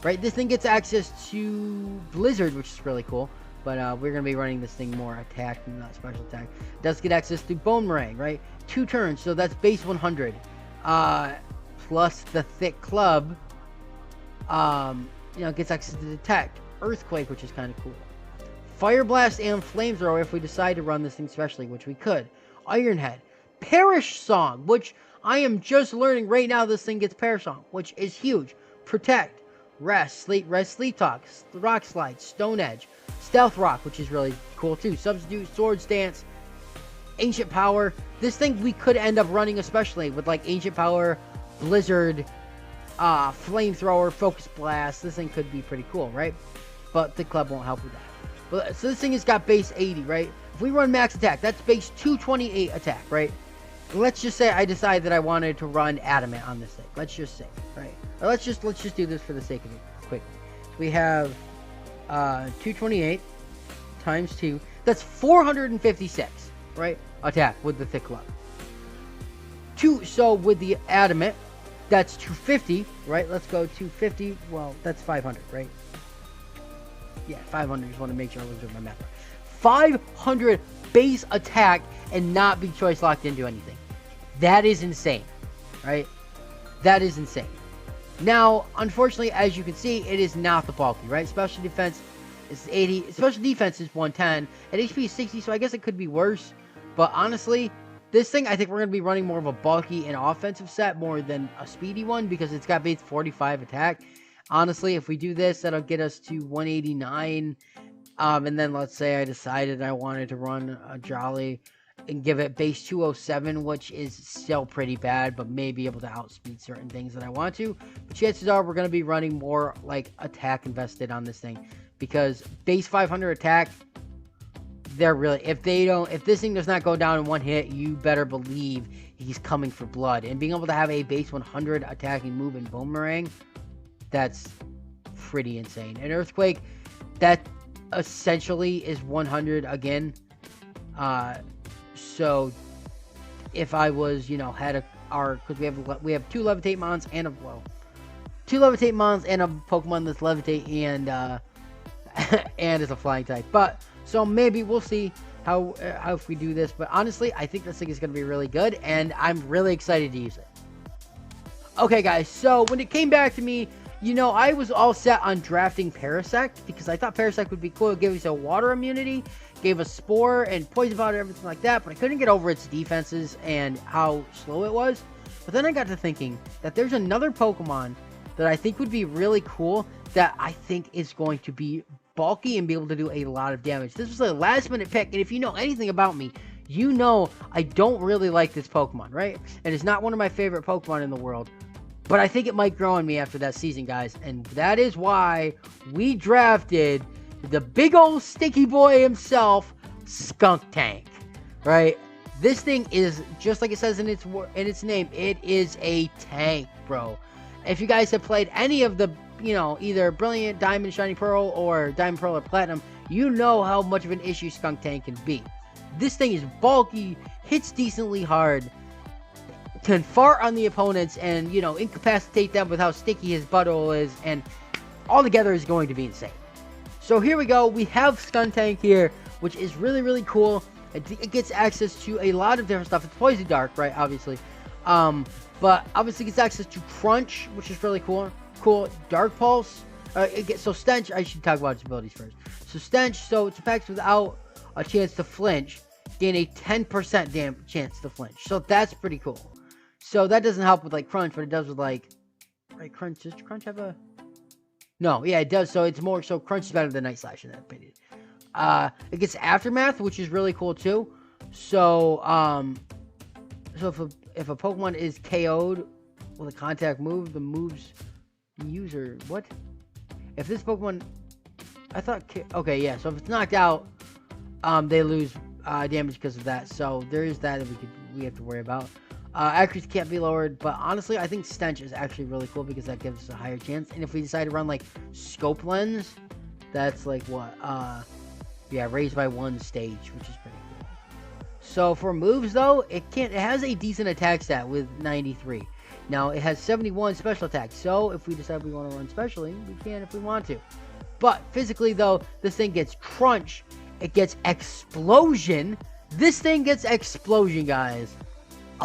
right? This thing gets access to Blizzard, which is really cool, but we're going to be running this thing more attack, not special attack. It does get access to Bone Meringue, right? 2 turns, so that's base 100, plus the thick club, gets access to Detect, Earthquake, which is kind of cool. Fire Blast and Flamethrower if we decide to run this thing specially, which we could. Iron Head. Perish Song, which I am just learning right now this thing gets Perish Song, which is huge. Protect. Rest, Sleep Talk. Rock Slide. Stone Edge. Stealth Rock, which is really cool too. Substitute. Swords Dance. Ancient Power. This thing we could end up running especially with like Ancient Power, Blizzard, Flamethrower, Focus Blast. This thing could be pretty cool, right? But the club won't help with that. But, so this thing has got base 80, right? If we run max attack, that's base 228 attack, right? And let's just say I decide that I wanted to run Adamant on this thing. Let's just say, right? Or let's just do this for the sake of it quickly. So we have 228 times 2. That's 456, right? Attack with the thick club. So with the Adamant, that's 250, right? Let's go 250. Well, that's 500, right? Yeah, 500. Just want to make sure I was doing my math right. 500 base attack and not be choice locked into anything. That is insane, right? That is insane. Now, unfortunately, as you can see, it is not the bulky, right? Special defense is 80. Special defense is 110. And HP is 60, so I guess it could be worse. But honestly, this thing, I think we're going to be running more of a bulky and offensive set more than a speedy one, because it's got base 45 attack. Honestly, if we do this, that'll get us to 189 And then let's say I decided I wanted to run a Jolly and give it base 207, which is still pretty bad, but may be able to outspeed certain things that I want to. But chances are we're going to be running more like attack invested on this thing, because base 500 attack, they're really, if this thing does not go down in one hit, you better believe he's coming for blood. And being able to have a base 100 attacking move in Boomerang, that's pretty insane. And Earthquake, that essentially is 100 again. So if I was, had because we have 2 Levitate Mons and a 2 Levitate Mons and a Pokemon that's Levitate and and is a flying type. But so maybe we'll see how if we do this. But honestly, I think this thing is going to be really good, and I'm really excited to use it. Okay, guys. So when it came back to me, I was all set on drafting Parasect because I thought Parasect would be cool. It gave us a water immunity, gave us Spore and Poison Powder, everything like that. But I couldn't get over its defenses and how slow it was. But then I got to thinking that there's another Pokemon that I think would be really cool that I think is going to be bulky and be able to do a lot of damage. This was a last minute pick, and if you know anything about me, you know I don't really like this Pokemon, right? And it's not one of my favorite Pokemon in the world. But I think it might grow on me after that season, guys. And that is why we drafted the big old sticky boy himself, Skunk Tank. Right? This thing is, just like it says in its name, it is a tank, bro. If you guys have played any of the, either Brilliant, Diamond, Shining Pearl, or Diamond, Pearl, or Platinum, you know how much of an issue Skunk Tank can be. This thing is bulky, hits decently hard, can fart on the opponents and, incapacitate them with how sticky his butthole is, and all together is going to be insane. So here we go. We have Skunk Tank here, which is really, really cool. It gets access to a lot of different stuff. It's Poison Dark, right, obviously. But obviously gets access to Crunch, which is really cool. Dark Pulse. So Stench, I should talk about its abilities first. So Stench, so it's attacks without a chance to flinch, gain a 10% chance to flinch. So that's pretty cool. So that doesn't help with Crunch, but it does with right, Crunch. Does Crunch have a? No, yeah, it does. So it's more. So Crunch is better than Night Slash in that opinion. It gets Aftermath, which is really cool too. So so if a Pokemon is KO'd with a contact move, the move's user. What? If this Pokemon, I thought. Okay, yeah. So if it's knocked out, they lose damage because of that. So there is that we have to worry about. Accuracy can't be lowered, but honestly, I think Stench is actually really cool because that gives us a higher chance. And if we decide to run Scope Lens, that's what? Yeah, raised by 1 stage, which is pretty cool. So for moves though, it has a decent attack stat with 93. Now it has 71 special attack. So if we decide we want to run specially, we can if we want to. But physically though, this thing gets Crunch. It gets Explosion. This thing gets Explosion, guys.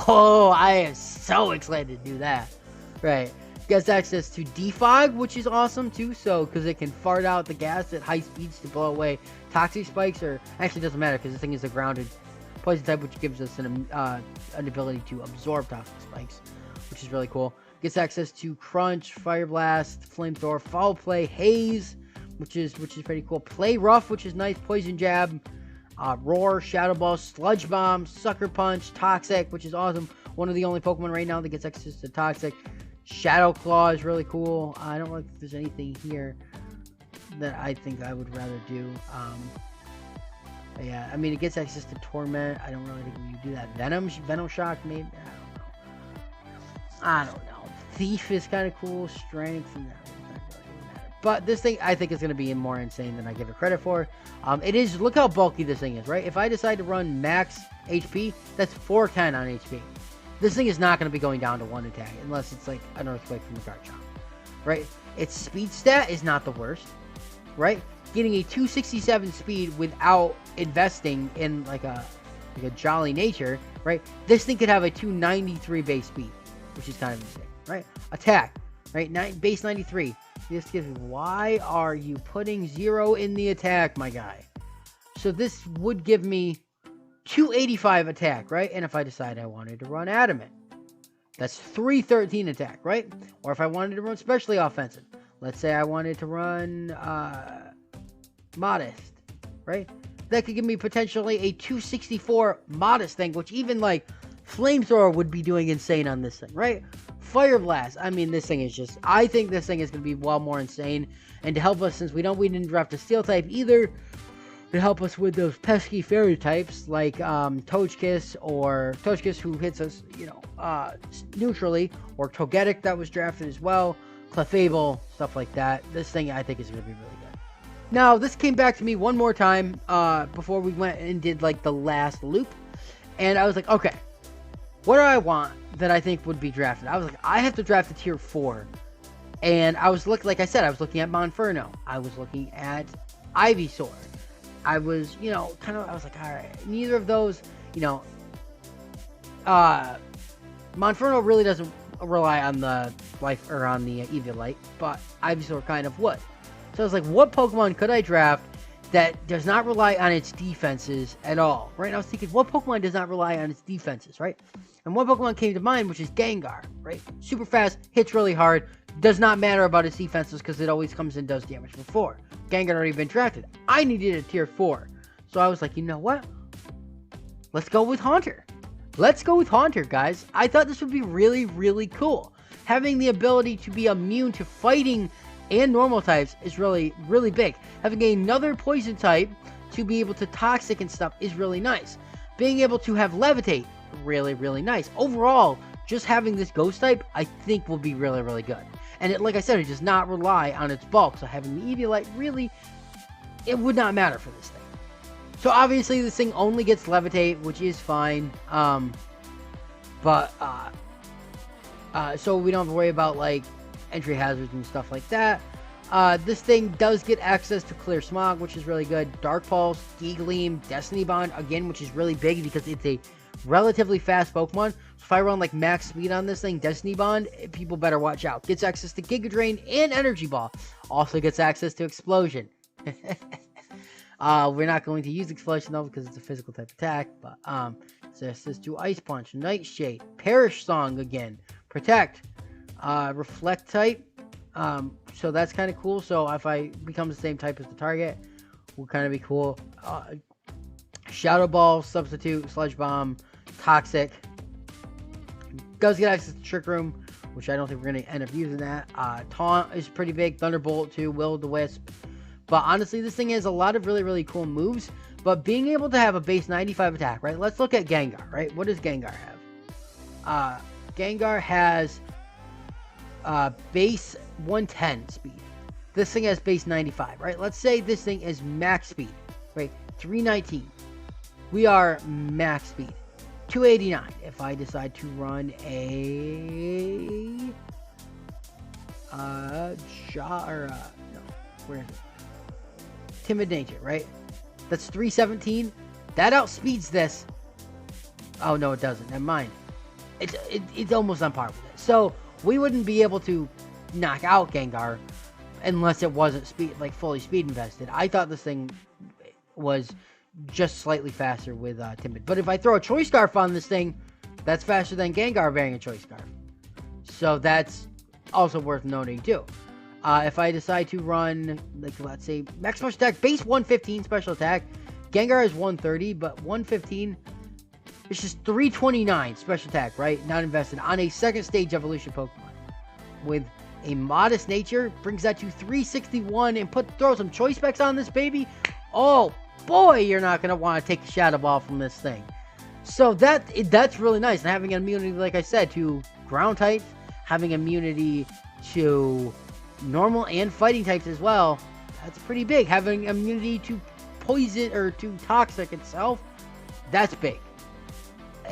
Oh, I am so excited to do that. Right. Gets access to Defog, which is awesome too. So, because it can fart out the gas at high speeds to blow away toxic spikes, or actually doesn't matter because this thing is a grounded poison type, which gives us an ability to absorb toxic spikes, which is really cool. Gets access to Crunch, Fire Blast, Flamethrower, Foul Play, Haze, which is pretty cool. Play Rough, which is nice. Poison Jab. Roar, Shadow Ball, Sludge Bomb, Sucker Punch, Toxic, which is awesome. One of the only Pokemon right now that gets access to Toxic. Shadow Claw is really cool. I don't know if there's anything here that I think I would rather do. Yeah, I mean, it gets access to Torment. I don't really think we do that. Venom Shock, maybe? I don't know. Thief is kind of cool. Strength, and that. But this thing, I think, is going to be more insane than I give it credit for. It is, look how bulky this thing is, right? If I decide to run max HP, that's 410 on HP. This thing is not going to be going down to 1 attack, unless it's an Earthquake from the Garchomp, right? Its speed stat is not the worst, right? Getting a 267 speed without investing in a jolly nature, right? This thing could have a 293 base speed, which is kind of insane, right? Attack, right? Base 93. This gives me, why are you putting 0 in the attack, my guy? So this would give me 285 attack, right? And if I decide I wanted to run Adamant, that's 313 attack, right? Or if I wanted to run Specially Offensive, let's say I wanted to run Modest, right? That could give me potentially a 264 modest thing, which even like Flamethrower would be doing insane on this thing, right? Fire Blast. I mean, this thing is just, I think this thing is going to be well more insane. And to help us, since we didn't draft a Steel type either, to help us with those pesky fairy types like Togekiss, or Togekiss who hits us, neutrally, or Togetic that was drafted as well, Clefable, stuff like that. This thing I think is going to be really good. Now, this came back to me one more time before we went and did like the last loop. And I was like, okay, what do I want that I think would be drafted? I was like, I have to draft a tier 4. And I was looking, like I said, I was looking at Monferno. I was looking at Ivysaur. I was, I was like, all right, neither of those, Monferno really doesn't rely on the life, or on the Eviolite, but Ivysaur kind of would. So I was like, what Pokemon could I draft that does not rely on its defenses at all, right? And I was thinking, what Pokemon does not rely on its defenses, right? And one Pokemon came to mind, which is Gengar, right? Super fast, hits really hard, does not matter about its defenses because it always comes in and does damage before. Gengar had already been drafted. I needed a tier 4. So I was like, you know what? Let's go with Haunter. Let's go with Haunter, guys. I thought this would be really, really cool. Having the ability to be immune to fighting and normal types is really, really big. Having another poison type to be able to toxic and stuff is really nice. Being able to have levitate, really, really nice. Overall, just having this ghost type, I think will be really, really good. And it, like I said, it does not rely on its bulk. So having the Eviolite, really, it would not matter for this thing. So obviously this thing only gets levitate, which is fine. So we don't have to worry about like entry hazards and stuff like that. This thing does get access to Clear Smog, which is really good. Dark Pulse, Gleam, Destiny Bond, again, which is really big because it's a relatively fast Pokemon. So if I run like max speed on this thing, Destiny Bond, people better watch out. Gets access to Giga Drain and Energy Ball. Also gets access to Explosion. We're not going to use Explosion though because it's a physical type attack. But it's access to Ice Punch, Nightshade, Perish Song again, Protect, Reflect type. So that's kind of cool. So if I become the same type as the target, will kind of be cool. Shadow Ball, Substitute, Sludge Bomb, Toxic. Does get access to Trick Room, which I don't think we're going to end up using that. Taunt is pretty big. Thunderbolt too. Will-O-the-Wisp. But honestly, this thing has a lot of really, really cool moves. But being able to have a base 95 attack, right? Let's look at Gengar, right? What does Gengar have? Gengar has base 110 speed. This thing has base 95, right? Let's say this thing is max speed, right? 319. We are max speed. 289. If I decide to run a where is it? Timid Nature, right? That's 317. That outspeeds this. Oh no, it doesn't. Never mind. It's almost on par with it. So we wouldn't be able to knock out Gengar unless it wasn't fully speed invested. I thought this thing was just slightly faster with Timid. But if I throw a Choice Scarf on this thing, that's faster than Gengar bearing a Choice Scarf. So that's also worth noting too. If I decide to run, let's say, max special attack, base 115 special attack, Gengar is 130, but 115, it's just 329 special attack, right? Not invested on a second stage evolution Pokemon. With a modest nature, brings that to 361 and throw some choice specs on this baby. Oh boy, you're not going to want to take the Shadow Ball from this thing. So that's really nice. And having immunity, like I said, to ground types, having immunity to normal and fighting types as well, that's pretty big. Having immunity to poison or to toxic itself, that's big.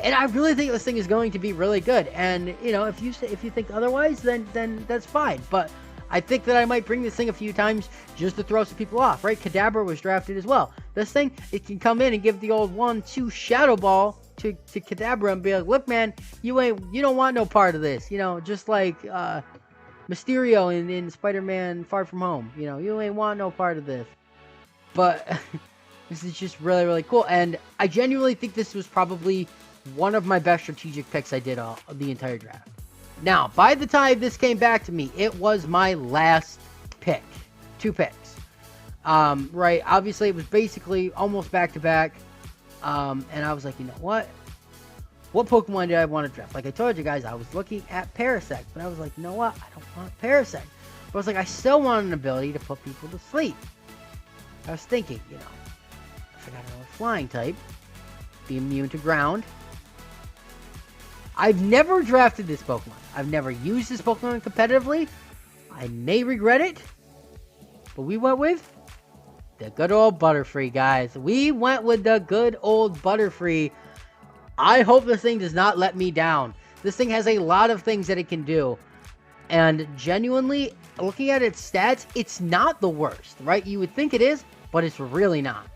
And I really think this thing is going to be really good. And if you think otherwise, then that's fine. But I think that I might bring this thing a few times just to throw some people off, right? Kadabra was drafted as well. This thing, it can come in and give the old 1-2 Shadow Ball to Kadabra and be like, look, man, you don't want no part of this. Just like Mysterio in Spider-Man Far From Home. You ain't want no part of this. But this is just really, really cool. And I genuinely think this was probably one of my best strategic picks I did the entire draft. Now, by the time this came back to me, it was my last pick. 2 picks. Right, obviously it was basically almost back-to-back. And I was like, you know what? What Pokemon did I want to draft? Like I told you guys, I was looking at Parasect, but I was like, you know what? I don't want Parasect. But I was like, I still want an ability to put people to sleep. I was thinking, you know, if I got another flying type, be immune to ground. I've never drafted this Pokemon. I've never used this Pokemon competitively. I may regret it, but we went with the good old Butterfree, guys. We went with the good old Butterfree. I hope this thing does not let me down. This thing has a lot of things that it can do. And genuinely, looking at its stats, it's not the worst, right? You would think it is, but it's really not.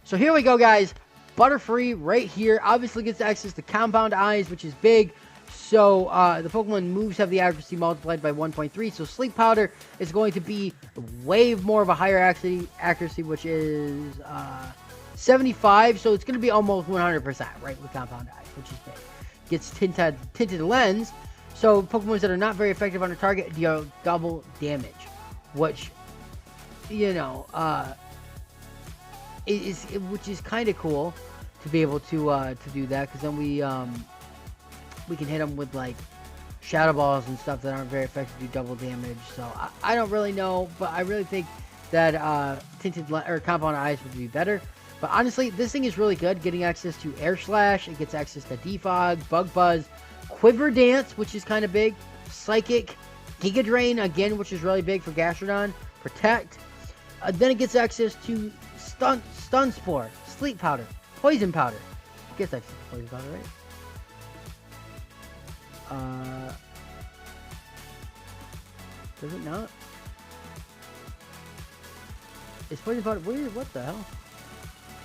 So here we go, guys. Butterfree right here obviously gets access to Compound Eyes, which is big. So the Pokemon moves have the accuracy multiplied by 1.3. So Sleep Powder is going to be way more of a higher accuracy, which is 75. So it's going to be almost 100%, right, with Compound Eyes, which is big. Gets Tinted Lens. So Pokemon that are not very effective on a target deal double damage, which, you know, which is kind of cool to be able to do that, because then we can hit them with like Shadow Balls and stuff that aren't very effective to do double damage. So I don't really know, but I really think that Compound Eyes would be better. But honestly, this thing is really good. Getting access to Air Slash, it gets access to Defog, Bug Buzz, Quiver Dance, which is kind of big, Psychic, Giga Drain again, which is really big for Gastrodon, Protect. Then it gets access to Stun Spore, Sleep Powder, Poison Powder. It gets access to Poison Powder, right? Does it not? Is Poison Powder weird? What the hell?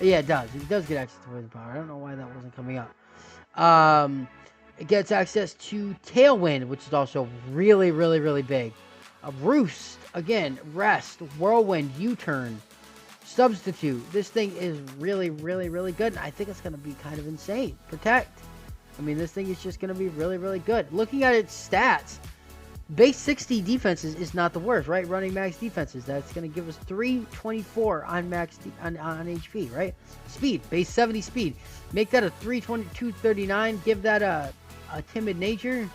Yeah, it does. It does get access to Poison Powder. I don't know why that wasn't coming up. It gets access to Tailwind, which is also really, really, really big. Roost, again, Rest, Whirlwind, U-Turn, Substitute. This thing is really, really, really good, and I think it's going to be kind of insane. Protect. I mean, this thing is just going to be really, really good. Looking at its stats, base 60 defenses is not the worst, right? Running max defenses. That's going to give us 324 on max on HP, right? Speed, base 70 speed. Make that a 322.39. Give that a Timid Nature.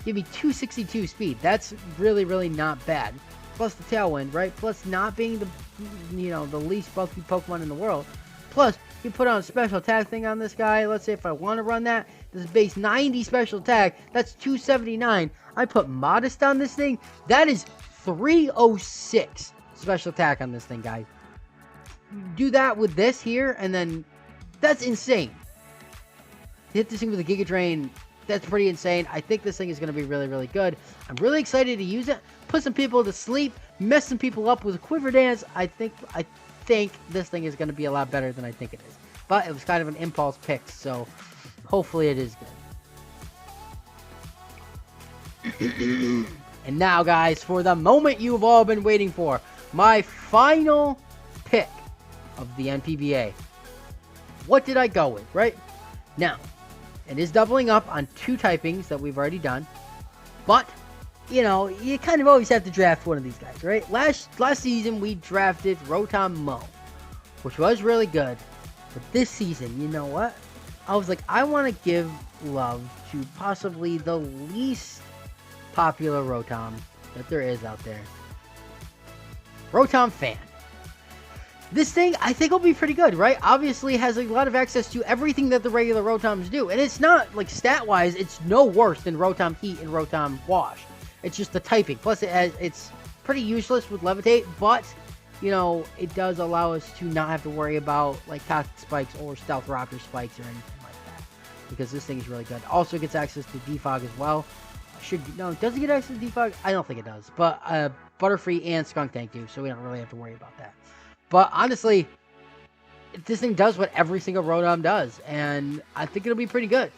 Give me 262 speed. That's really, really not bad. Plus the Tailwind, right? Plus not being the, you know, the least bulky Pokemon in the world. Plus, you put on a special attack thing on this guy. Let's say if I want to run that, this is base 90 special attack. That's 279. I put Modest on this thing. That is 306 special attack on this thing, guys. Do that with this here, and then that's insane. Hit this thing with a Giga Drain. That's pretty insane. I think this thing is going to be really, really good. I'm really excited to use it. Put some people to sleep. Mess some people up with a Quiver Dance. I think this thing is going to be a lot better than I think it is. But it was kind of an impulse pick, so hopefully it is good. And now, guys, for the moment you've all been waiting for, my final pick of the NPBA. What did I go with, right? Now, it is doubling up on 2 typings that we've already done. But, you know, you kind of always have to draft one of these guys, right? Last season, we drafted Rotom Mow, which was really good. But this season, you know what? I was like, I want to give love to possibly the least popular Rotom that there is out there. Rotom Fan. This thing, I think, will be pretty good, right? Obviously, it has a lot of access to everything that the regular Rotoms do. And it's not, like, stat-wise, it's no worse than Rotom Heat and Rotom Wash. It's just the typing. Plus, it's pretty useless with Levitate, but, you know, it does allow us to not have to worry about, like, Toxic Spikes or Stealth Rocker Spikes or anything like that. Because this thing is really good. Also gets access to Defog as well. Does it get access to Defog? I don't think it does. But Butterfree and Skunk Tank do, so we don't really have to worry about that. But honestly, this thing does what every single Rotom does, and I think it'll be pretty good.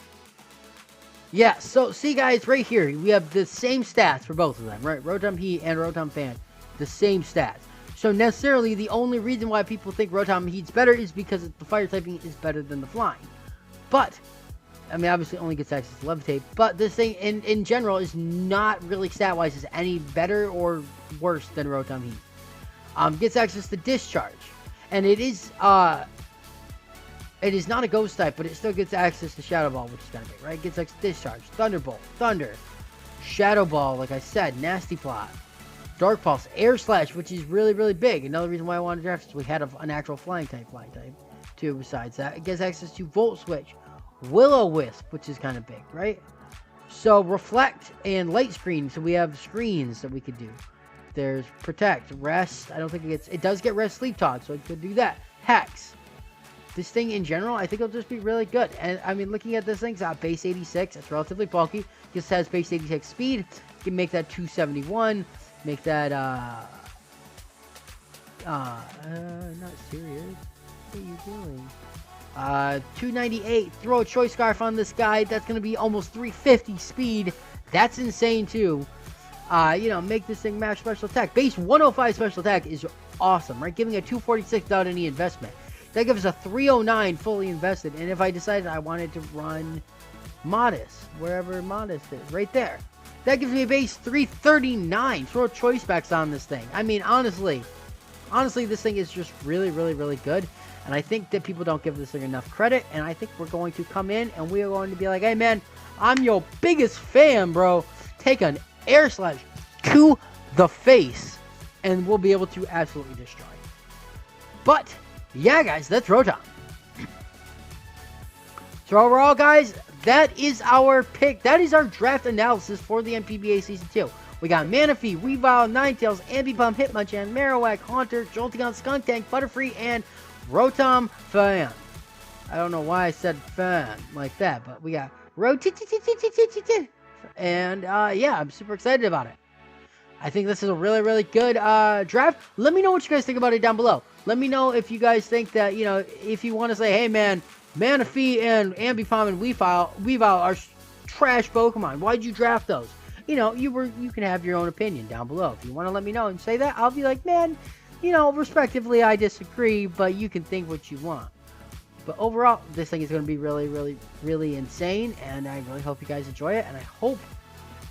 Yeah, so see, guys, right here, we have the same stats for both of them, right? Rotom Heat and Rotom Fan, the same stats. So necessarily, the only reason why people think Rotom Heat's better is because the fire typing is better than the flying. But, I mean, obviously it only gets access to Levitate, but this thing, in general, is not really stat-wise is any better or worse than Rotom Heat. Gets access to Discharge. And it is not a Ghost type, but it still gets access to Shadow Ball, which is kind of big, right? It gets access to Discharge, Thunderbolt, Thunder, Shadow Ball, like I said, Nasty Plot, Dark Pulse, Air Slash, which is really, really big. Another reason why I wanted to draft is we had an actual flying type, too, besides that. It gets access to Volt Switch, Will-O-Wisp, which is kind of big, right? So, Reflect and Light Screen, so we have screens that we could do. There's Protect, Rest, I don't think it does get Rest Sleep Talk, so it could do that. Hex. This thing in general, I think it'll just be really good. And, I mean, looking at this thing, it's got base 86, it's relatively bulky, just has base 86 speed, you can make that 271, make that, not serious. What are you doing? 298. Throw a Choice Scarf on this guy. That's going to be almost 350 speed. That's insane, too. Make this thing match special attack. Base 105 special attack is awesome, right? Giving a 246 without any investment. That gives us a 309 fully invested. And if I decided I wanted to run Modest, wherever Modest is, right there. That gives me a base 339. Throw Choice Backs on this thing. I mean, honestly, this thing is just really, really, really good. And I think that people don't give this thing enough credit. And I think we're going to come in and we are going to be like, hey, man, I'm your biggest fan, bro. Take an Air Slash to the face. And we'll be able to absolutely destroy it. But, yeah, guys, that's Rotom. So overall, guys, that is our pick. That is our draft analysis for the NPBA Season 2. We got Manaphy, Weavile, Ninetales, Ambipom, Hitmonchan, Merrell Whack, Haunter, Jolteon, Skunk Tank, Butterfree, and Rotom Fan. I don't know why I said fan like that, but we got and yeah, I'm super excited about it. I think this is a really, really good draft. Let me know what you guys think about it down below. Let me know if you guys think that, if you want to say, hey man, Manaphy and Ambipom and Weavile are trash Pokemon. Why'd you draft those? You can have your own opinion down below. If you want to let me know and say that, I'll be like, man, respectively, I disagree, but you can think what you want. But overall, this thing is going to be really, really, really insane, and I really hope you guys enjoy it, and I hope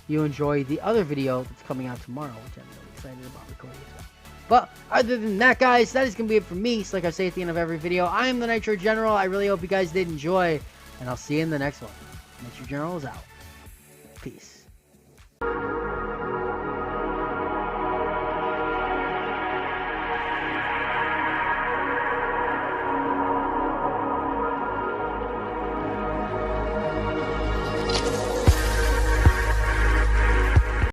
you enjoy the other video that's coming out tomorrow, which I'm really excited about recording as well. But other than that, guys, that is going to be it for me. So like I say at the end of every video, I am the Nitro General. I really hope you guys did enjoy, and I'll see you in the next one. Nitro General is out. Peace.